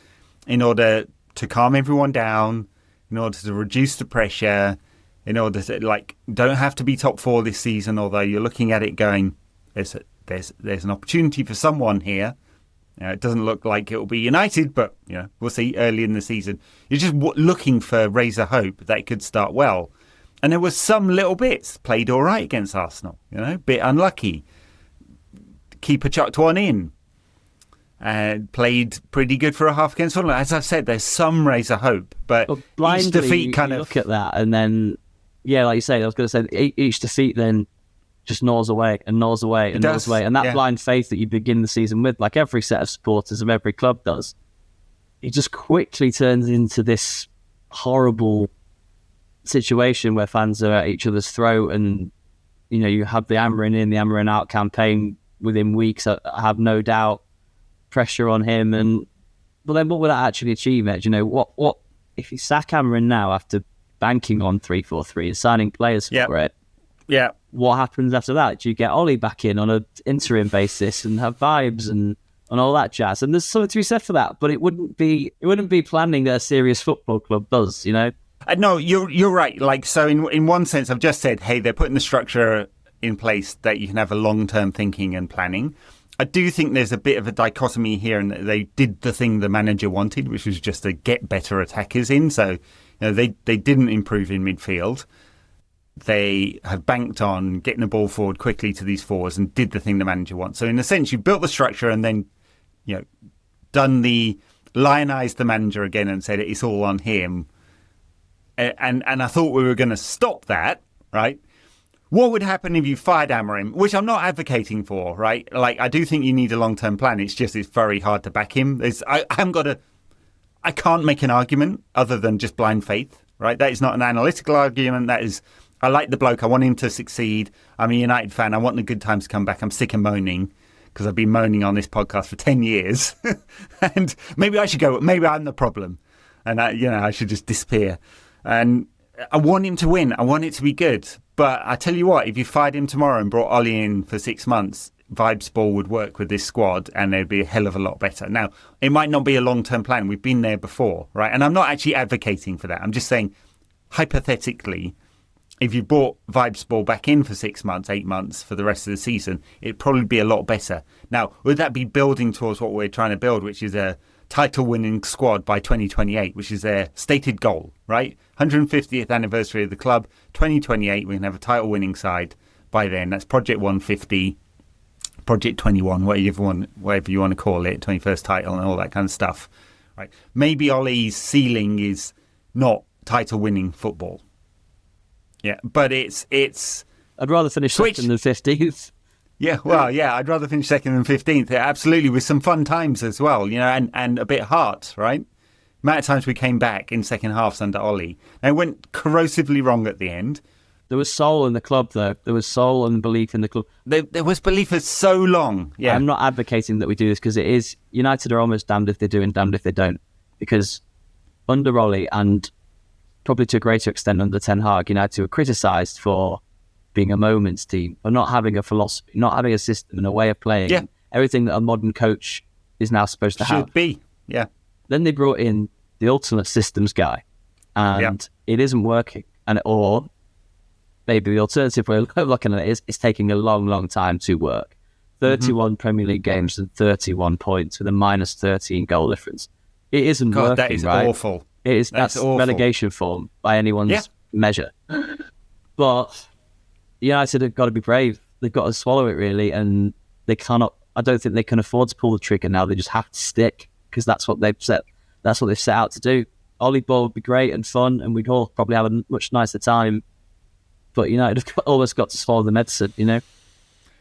in order to calm everyone down, in order to reduce the pressure, in order to, don't have to be top 4 this season, although you're looking at it going, there's an opportunity for someone here. It doesn't look like it will be United, but we'll see early in the season. You're just looking for raise a hope that it could start well. And there were some little bits. Played all right against Arsenal, bit unlucky. Keeper chucked one in. Played pretty good for a half against Fulham. As I've said, there's some raise of hope, but blindly, each defeat kind of look at that, and then like you say, I was going to say each defeat then just gnaws away and gnaws away and gnaws away, and that blind faith that you begin the season with, like every set of supporters of every club does, it just quickly turns into this horrible situation where fans are at each other's throat, and you have the Amorim in, the Amorim out campaign within weeks. I have no doubt pressure on him, but then what would that actually achieve, Ed? What if you sack Amorim now after banking on 3-4-3 and signing players for it? Yeah. What happens after that? Do you get Ollie back in on an interim basis and have vibes and all that jazz? And there's something to be said for that, but it wouldn't be planning that a serious football club does, No, you're right. So in one sense, I've just said, hey, they're putting the structure in place that you can have a long-term thinking and planning. I do think there's a bit of a dichotomy here, and they did the thing the manager wanted, which was just to get better attackers in. So they didn't improve in midfield. they have banked on getting the ball forward quickly to these forwards and did the thing the manager wants. So in a sense, you built the structure and then, done the lionized the manager again and said it's all on him. And I thought we were going to stop that, right? What would happen if you fired Amorim, which I'm not advocating for, right? Like, I do think you need a long-term plan. It's very hard to back him. I can't make an argument other than just blind faith, right? That is not an analytical argument. That is, I like the bloke. I want him to succeed. I'm a United fan. I want the good times to come back. I'm sick of moaning because I've been moaning on this podcast for 10 years. And maybe I should go, maybe I'm the problem. And I should just disappear. And I want him to win. I want it to be good. But I tell you what, if you fired him tomorrow and brought Ollie in for 6 months, Vibes Ball would work with this squad and they'd be a hell of a lot better. Now, it might not be a long-term plan. We've been there before, right? And I'm not actually advocating for that. I'm just saying, hypothetically, if you brought Vibes Ball back in for 6 months, 8 months for the rest of the season, it'd probably be a lot better. Now, would that be building towards what we're trying to build, which is a title-winning squad by 2028, which is their stated goal, right? 150th anniversary of the club, 2028, we can have a title-winning side by then. That's Project 150, Project 21, whatever you want to call it, 21st title and all that kind of stuff, right? Maybe Ollie's ceiling is not title-winning football. Yeah, but it's. I'd rather finish second than 15th. Yeah, well, yeah, I'd rather finish second than 15th. Absolutely, with some fun times as well, and a bit of heart, right? Amount of times we came back in second halves under Ollie. And it went corrosively wrong at the end. There was soul in the club, though. There was soul and belief in the club. There was belief for so long. Yeah, I'm not advocating that we do this because it is United are almost damned if they do and damned if they don't. Because under Ollie and probably to a greater extent under Ten Hag, United were criticised for being a moments team, for not having a philosophy, not having a system and a way of playing. Yeah. Everything that a modern coach is now supposed to have. Should be, yeah. Then they brought in the ultimate systems guy, and it isn't working. Or maybe the alternative way of looking at it is it's taking a long, long time to work. 31 Premier League games and 31 points with a minus 13 goal difference. It isn't working, that is right? Awful. That's awful. Relegation form by anyone's measure. But United have got to be brave. They've got to swallow it, really, and they cannot. I don't think they can afford to pull the trigger now. They just have to stick because that's what they've set. That's what they've set out to do. Ollie Ball would be great and fun, and we'd all probably have a much nicer time. But United have almost got to swallow the medicine,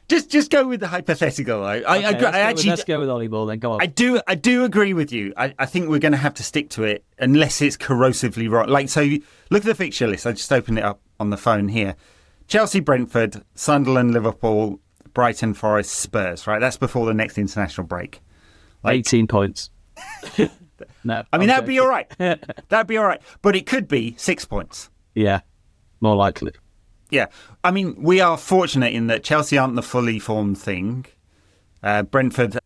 Just go with the hypothetical. Let's go with Ollie Ball then. Go on. I do agree with you. I think we're going to have to stick to it unless it's corrosively wrong. Like, so look at the fixture list. I just opened it up on the phone here. Chelsea, Brentford, Sunderland, Liverpool, Brighton, Forest, Spurs. Right, that's before the next international break. 18 points. No, I mean that'd be all right. That'd be all right. But it could be 6 points. Yeah, more likely. Yeah, I mean, we are fortunate in that Chelsea aren't the fully formed thing. Brentford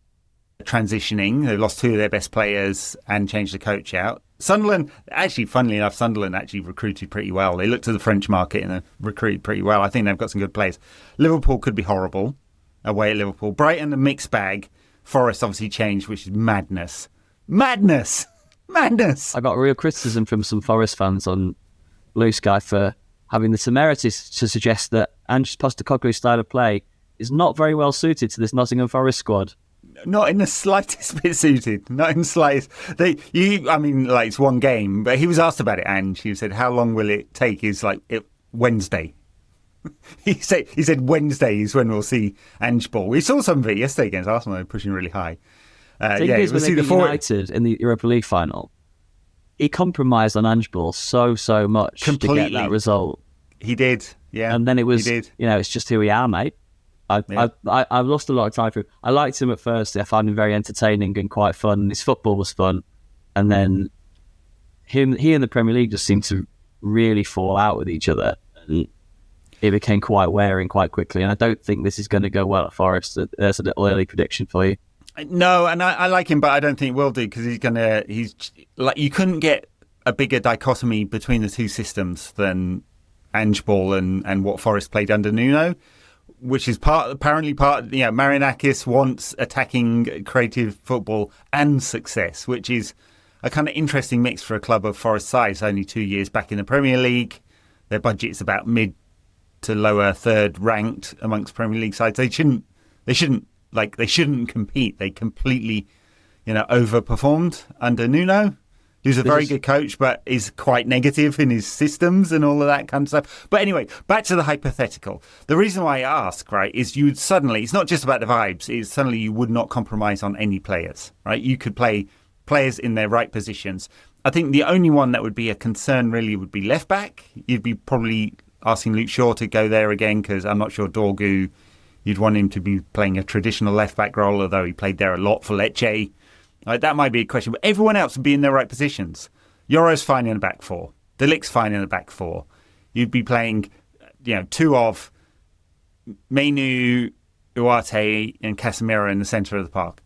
transitioning. They lost two of their best players and changed the coach out. Sunderland, actually, funnily enough, Sunderland actually recruited pretty well. They looked at the French market and recruited pretty well. I think they've got some good players. Liverpool could be horrible away at Liverpool. Brighton, a mixed bag. Forest obviously changed, which is madness. Madness! I got real criticism from some Forest fans on Blue Sky for having the temerity to suggest that Ange Postecoglou's style of play is not very well suited to this Nottingham Forest squad. Not in the slightest bit suited. Not in the slightest. It's one game, but he was asked about it, and he said, how long will it take? He's like, Wednesday. He said Wednesday is when we'll see Ange Ball. We saw some of it yesterday against Arsenal. They're pushing really high. When they beat United in the Europa League final, he compromised on Ange Ball so much completely to get that result. He did, yeah. And then it was, it's just who we are, mate. I've lost a lot of time for him. I liked him at first. I found him very entertaining and quite fun. His football was fun. And then he and the Premier League just seemed to really fall out with each other. And it became quite wearing quite quickly. And I don't think this is going to go well at Forest. There's a little early prediction for you. No, and I like him, but I don't think he will do because he's like, you couldn't get a bigger dichotomy between the two systems than Ange Ball and what Forest played under Nuno, which is apparently Marinakis wants attacking creative football and success, which is a kind of interesting mix for a club of Forest size, only 2 years back in the Premier League. Their budget's about mid to lower third ranked amongst Premier League sides. They shouldn't compete. They completely, overperformed under Nuno, who's a very good coach, but is quite negative in his systems and all of that kind of stuff. But anyway, back to the hypothetical. The reason why I ask, right, is it's not just about the vibes, it's suddenly you would not compromise on any players, right? You could play players in their right positions. I think the only one that would be a concern really would be left back. You'd be probably asking Luke Shaw to go there again, because I'm not sure Dorgu, you'd want him to be playing a traditional left back role, although he played there a lot for Lecce. Right, that might be a question, but everyone else would be in their right positions. Yoro's fine in the back four. De Ligt's fine in the back four. You'd be playing, two of Mainu, Ugarte, and Casemiro in the centre of the park.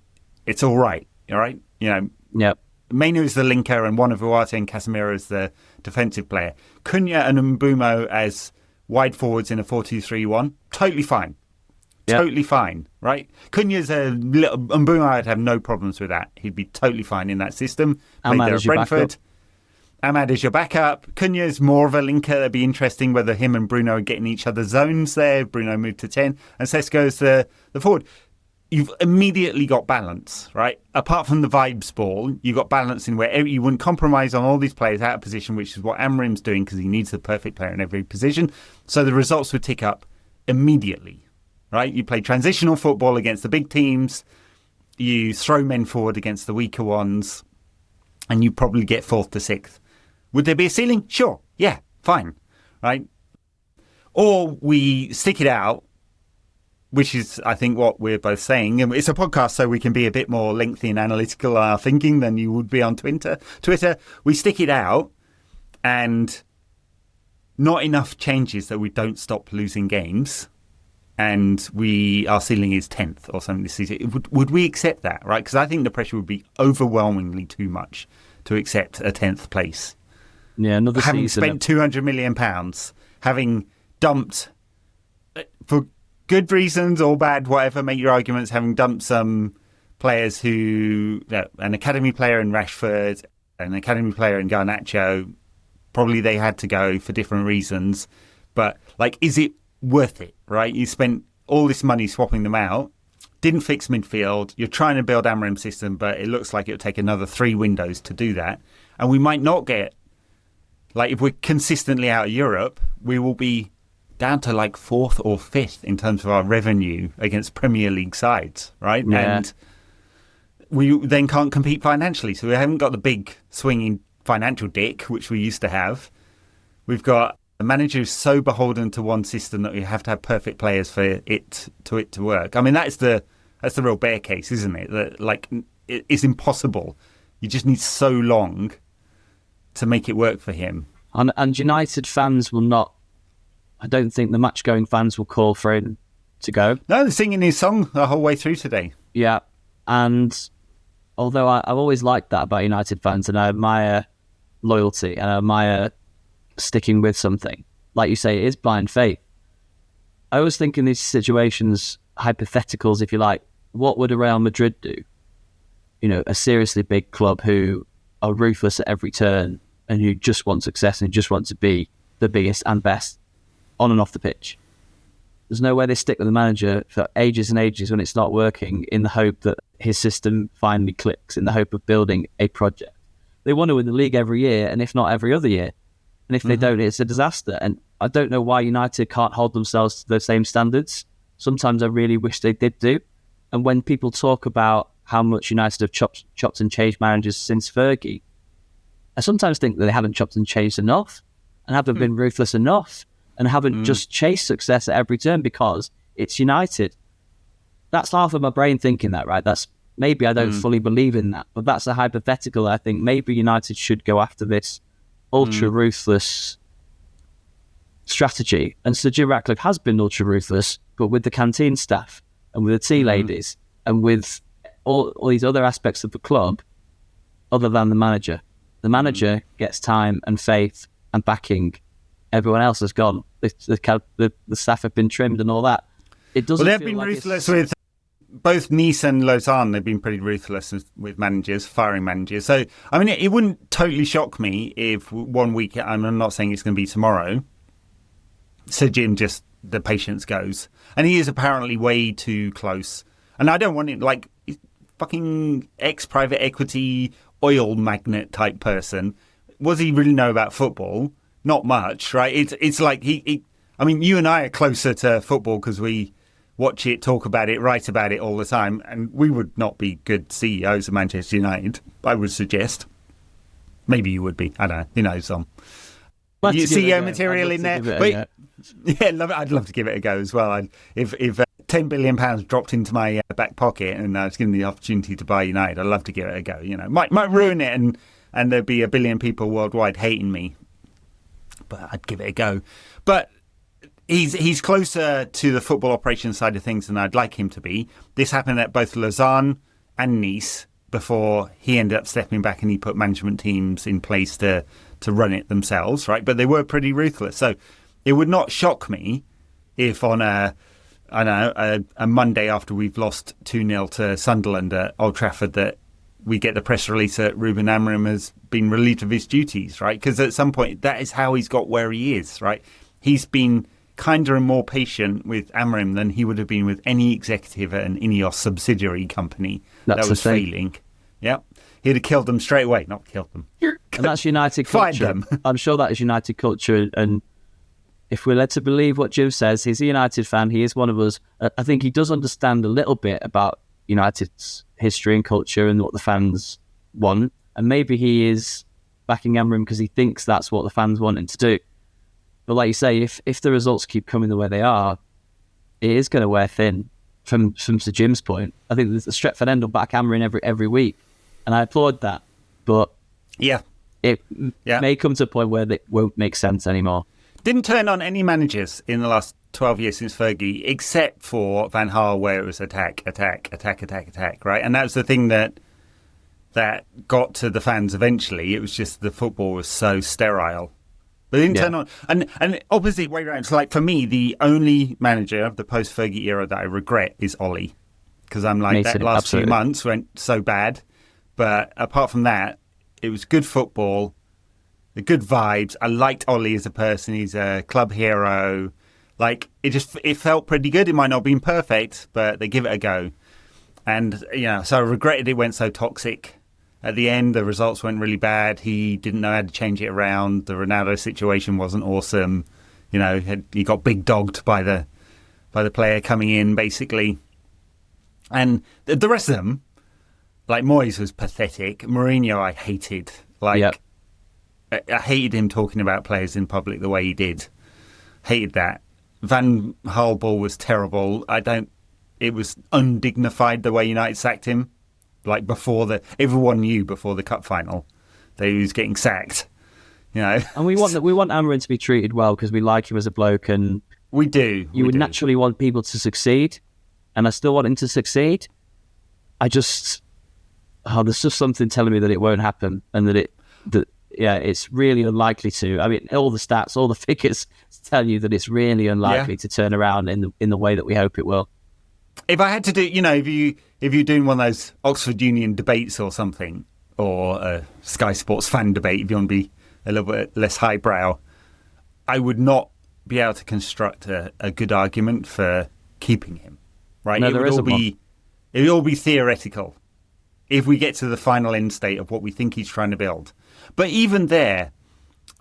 It's all right. All right. Yep. Mainu is the linker, and one of Ugarte and Casemiro is the defensive player. Cunha and Mbumo as wide forwards in a 4-2-3-1. Totally fine. Yep. Totally fine, right? Cunha's Mbumo, I'd have no problems with that. He'd be totally fine in that system. Played there at Brentford. Ahmad is your backup. Cunha's more of a linker. That'd be interesting whether him and Bruno are getting each other's zones there. Bruno moved to 10. And Sesko's the forward. You've immediately got balance, right? Apart from the vibes ball, you've got balance in where you wouldn't compromise on all these players out of position, which is what Amorim's doing because he needs the perfect player in every position. So the results would tick up immediately, right? You play transitional football against the big teams. You throw men forward against the weaker ones, and you probably get 4th to 6th. Would there be a ceiling? Sure. Yeah, fine, right? Or we stick it out, which is, I think, what we're both saying. It's a podcast, so we can be a bit more lengthy and analytical in our thinking than you would be on Twitter. We stick it out, and not enough changes that we don't stop losing games, and our ceiling is 10th or something this season. Would we accept that, right? Because I think the pressure would be overwhelmingly too much to accept a 10th place. Yeah, another having season spent £200 million, having dumped for good reasons or bad, whatever, make your arguments, having dumped some players who, an academy player in Rashford, an academy player in Garnacho, probably they had to go for different reasons. But, is it worth it, right? You spent all this money swapping them out, didn't fix midfield, you're trying to build Amorim's system, but it looks like it'll take another 3 windows to do that. And we might not get, if we're consistently out of Europe, we will be down to 4th or 5th in terms of our revenue against Premier League sides, right? Yeah. And we then can't compete financially. So we haven't got the big swinging financial dick, which we used to have. We've got a manager who's so beholden to one system that we have to have perfect players for it to work. I mean, that's the real bear case, isn't it? That it's impossible. You just need so long to make it work for him. And United fans will not. I don't think the match-going fans will call for him to go. No, they're singing his song the whole way through today. Yeah, and although I've always liked that about United fans, and I admire loyalty, and I admire sticking with something, like you say, it is blind faith. I always think in these situations, hypotheticals, if you like, what would a Real Madrid do? A seriously big club who are ruthless at every turn and who just want success and just want to be the biggest and best on and off the pitch. There's no way they stick with the manager for ages and ages when it's not working, in the hope that his system finally clicks, in the hope of building a project. They want to win the league every year, and if not every other year. And if they don't, it's a disaster. And I don't know why United can't hold themselves to those same standards. Sometimes I really wish they did do. And when people talk about how much United have chopped and changed managers since Fergie, I sometimes think that they haven't chopped and changed enough, and haven't been ruthless enough, and haven't just chased success at every turn because it's United. That's half of my brain thinking that, right? That's maybe I don't fully believe in that, but that's a hypothetical. I think maybe United should go after this ultra ruthless strategy. And Sir Jim Ratcliffe has been ultra ruthless, but with the canteen staff and with the tea ladies and with all these other aspects of the club, other than the manager. The manager gets time and faith and backing. Everyone else has gone. The staff have been trimmed and all that. It doesn't. Well, they've feel been like ruthless with both Nice and Lausanne. They've been pretty ruthless with managers, firing managers. So, I mean, it wouldn't totally shock me if 1 week, I'm not saying it's going to be tomorrow, Sir Jim just, the patience goes. And he is apparently way too close. And I don't want it, like, fucking ex-private equity oil magnate type person. What does he really know about football? Not much, right? It's like I mean, you and I are closer to football because we watch it, talk about it, write about it all the time, and we would not be good CEOs of Manchester United, I would suggest. Maybe you would be. I don't know. Who knows? You CEO material in there? Yeah, I'd love to give it a go as well. If £10 billion dropped into my back pocket and I was given the opportunity to buy United, I'd love to give it a go. Might ruin it and there'd be 1 billion people worldwide hating me, but I'd give it a go. But he's closer to the football operations side of things than I'd like him to be. This happened at both Lausanne and Nice before he ended up stepping back and he put management teams in place to run it themselves, right? But they were pretty ruthless. So it would not shock me if on a Monday after we've lost 2-0 to Sunderland at Old Trafford that we get the press release that Ruben Amorim has been relieved of his duties, right? Because at some point, that is how he's got where he is, right? He's been kinder and more patient with Amorim than he would have been with any executive at an Ineos subsidiary company that was failing. Yeah. He'd have killed them straight away. Not killed them. And that's United culture. Them. I'm sure that is United culture. And if we're led to believe what Jim says, he's a United fan. He is one of us. I think he does understand a little bit about United's history and culture and what the fans want. And maybe he is backing Amorim because he thinks that's what the fans want him to do. But like you say, if the results keep coming the way they are, it is going to wear thin. From Sir Jim's point, I think the Stretford End will back Amorim every week, and I applaud that. But it may come to a point where it won't make sense anymore. Didn't turn on any managers in the last 12 years since Fergie, except for Van Gaal, where it was attack, right? And that was the thing that got to the fans eventually. It was just the football was so sterile. But they didn't turn on. And opposite way around. So, like, for me, the only manager of the post-Fergie era that I regret is Ollie. Because I'm like, that last few months went so bad. But apart from that, it was good football, the good vibes. I liked Ollie as a person. He's a club hero. Like, it felt pretty good. It might not have been perfect, but they give it a go. And, so I regretted it went so toxic. At the end, the results went really bad. He didn't know how to change it around. The Ronaldo situation wasn't awesome. He got big dogged by the player coming in, basically. And the rest of them, like Moyes was pathetic. Mourinho, I hated. I hated him talking about players in public the way he did. Hated that. Van Gaal was terrible. It was undignified the way United sacked him. Like everyone knew before the cup final that he was getting sacked, And we want Amorim to be treated well because we like him as a bloke, and we do. You would naturally want people to succeed, and I still want him to succeed. There's just something telling me that it won't happen, and it's really unlikely to. I mean, all the stats, all the figures tell you that it's really unlikely to turn around in the way that we hope it will. If I had to do, if you're doing one of those Oxford Union debates or something, or a Sky Sports fan debate, if you want to be a little bit less highbrow, I would not be able to construct a good argument for keeping him. Right? No, it would all be theoretical if we get to the final end state of what we think he's trying to build. But even there,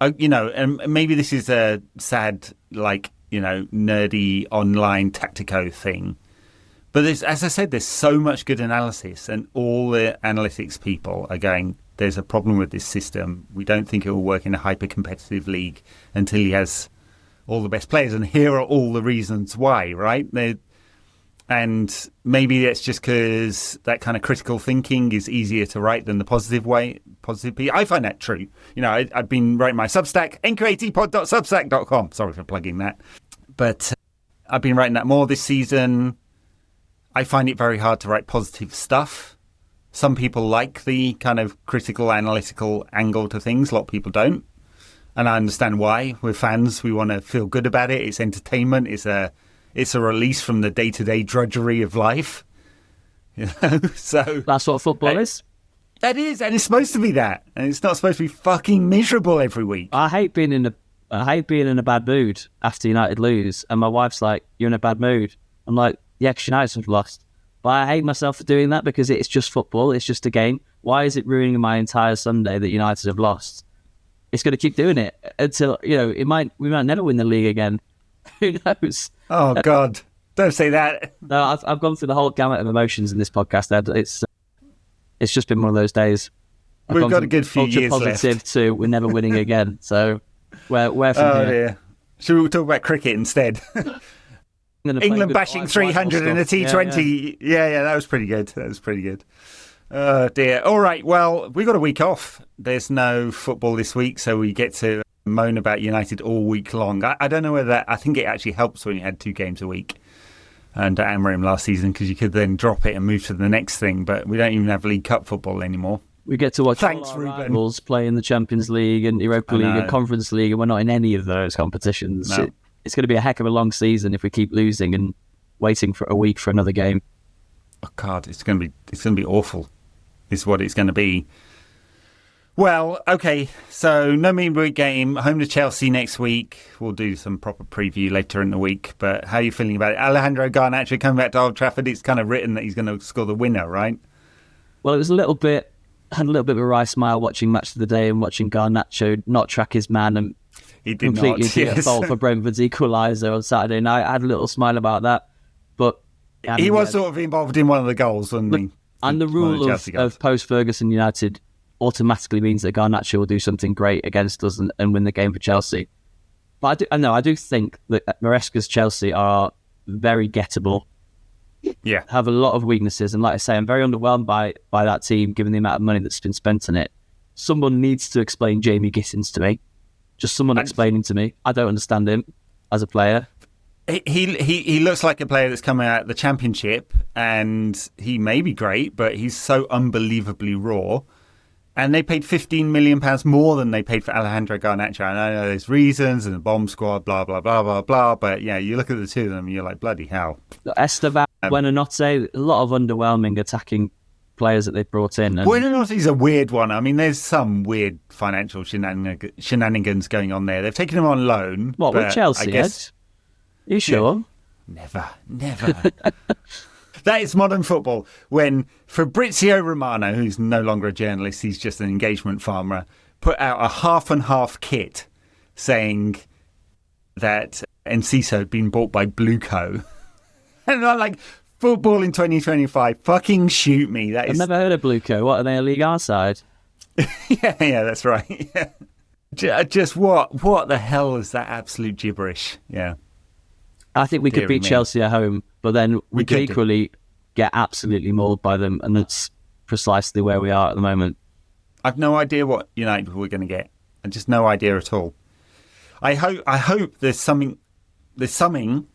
and maybe this is a sad, nerdy online tactico thing. But as I said, there's so much good analysis, and all the analytics people are going, there's a problem with this system. We don't think it will work in a hyper-competitive league until he has all the best players. And here are all the reasons why, right? And maybe it's just because that kind of critical thinking is easier to write than the positive piece. I find that true. I've been writing my Substack, nkatpod.substack.com. Sorry for plugging that. But I've been writing that more this season. I find it very hard to write positive stuff. Some people like the kind of critical, analytical angle to things. A lot of people don't. And I understand why. We're fans. We want to feel good about it. It's entertainment. It's a release from the day-to-day drudgery of life. So that's what football is. That is. And it's supposed to be that. And it's not supposed to be fucking miserable every week. I hate being in I hate being in a bad mood after United lose. And my wife's like, you're in a bad mood. I'm like, yeah, because United have lost. But I hate myself for doing that because it's just football. It's just a game. Why is it ruining my entire Sunday that United have lost? It's going to keep doing it until, we might never win the league again. Who knows? Oh, God. Don't say that. No, I've gone through the whole gamut of emotions in this podcast, Ed. It's just been one of those days. We've got a good few years positive left. To we're never winning again. So where from here? Dear. Should we talk about cricket instead? England bashing 300 in a T20. Yeah, that was pretty good. Oh, dear. All right, well, we got a week off. There's no football this week, so we get to moan about United all week long. I don't know whether I think it actually helps when you had 2 games a week under Amorim last season, because you could then drop it and move to the next thing, but we don't even have League Cup football anymore. We get to watch all our rivals play in the Champions League and Europa League and Conference League, and we're not in any of those competitions. No. It's going to be a heck of a long season if we keep losing and waiting for a week for another game. Oh God, it's going to be awful. Is what it's going to be. Well, okay, so no midweek game, home to Chelsea next week. We'll do some proper preview later in the week. But how are you feeling about it? Alejandro Garnacho coming back to Old Trafford. It's kind of written that he's going to score the winner, right? Well, it was had a little bit of a wry smile watching Match of the Day and watching Garnacho not track his man and he did completely not, be at fault for Brentford's equaliser on Saturday night. I had a little smile about that, but he was sort of involved in one of the goals, wasn't he? And the rule of post-Ferguson United automatically means that Garnacho will do something great against us and win the game for Chelsea. But I do think that Maresca's Chelsea are very gettable. Yeah. Have a lot of weaknesses. And like I say, I'm very underwhelmed by that team, given the amount of money that's been spent on it. Someone needs to explain Jamie Gittins to me. Just someone explaining to me. I don't understand him as a player. He looks like a player that's coming out of the Championship, and he may be great, but he's so unbelievably raw. And they paid £15 million more than they paid for Alejandro Garnacho. And I know there's reasons and the bomb squad, blah, blah, blah, blah, blah. But yeah, you look at the two of them and you're like, bloody hell. Esteban, Buonanotte, a lot of underwhelming attacking players that they've brought in. Buonanotte's a weird one. I mean, there's some weird financial shenanigans going on there. They've taken him on loan. What, with Chelsea, Ed? Are you sure? Never. That is modern football. When Fabrizio Romano, who's no longer a journalist, he's just an engagement farmer, put out a half and half kit saying that Enciso had been bought by Blueco. And I'm like, football in 2025, fucking shoot me. I've never heard of Blueco. What, are they a Ligue 1 side? yeah, that's right. Yeah. Just what the hell is that absolute gibberish? Yeah. I think we could beat Chelsea at home, but then we could equally get absolutely mauled by them, and that's precisely where we are at the moment. I've no idea what United we're going to get. I just no idea at all. I hope there's some kind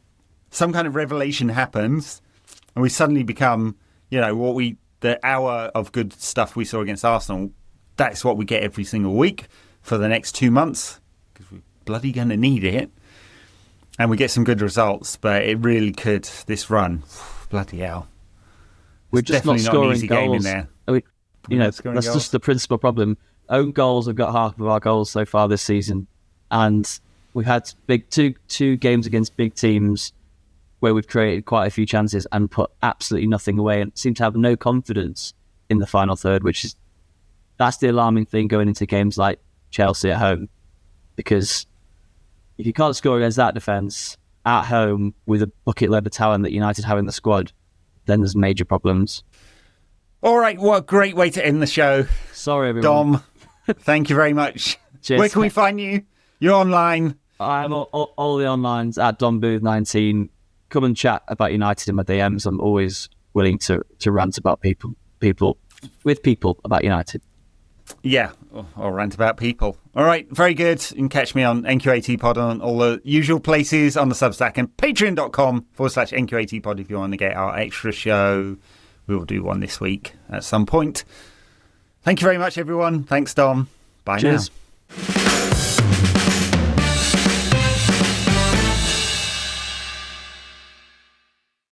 of revelation happens, and we suddenly become, the hour of good stuff we saw against Arsenal. That's what we get every single week for the next 2 months, because we're bloody going to need it. And we get some good results, but it really could, this run, bloody hell. We're just not scoring goals. There. That's just the principal problem. Own goals have got half of our goals so far this season. And we've had two games against big teams where we've created quite a few chances and put absolutely nothing away and seem to have no confidence in the final third, that's the alarming thing going into games like Chelsea at home. Because if you can't score against that defence at home with a bucket load of talent that United have in the squad, then there's major problems. All right, what a great way to end the show. Sorry, everyone. Dom, thank you very much. Cheers. Where can we find you? You're online. I'm all the onlines at DonBooth19. Come and chat about United in my DMs. I'm always willing to rant about people about United. Yeah, or rant about people. All right, very good. You can catch me on NQAT Pod on all the usual places on the Substack and patreon.com/NQAT Pod if you want to get our extra show. We will do one this week at some point. Thank you very much, everyone. Thanks, Dom. Bye. Cheers. Now.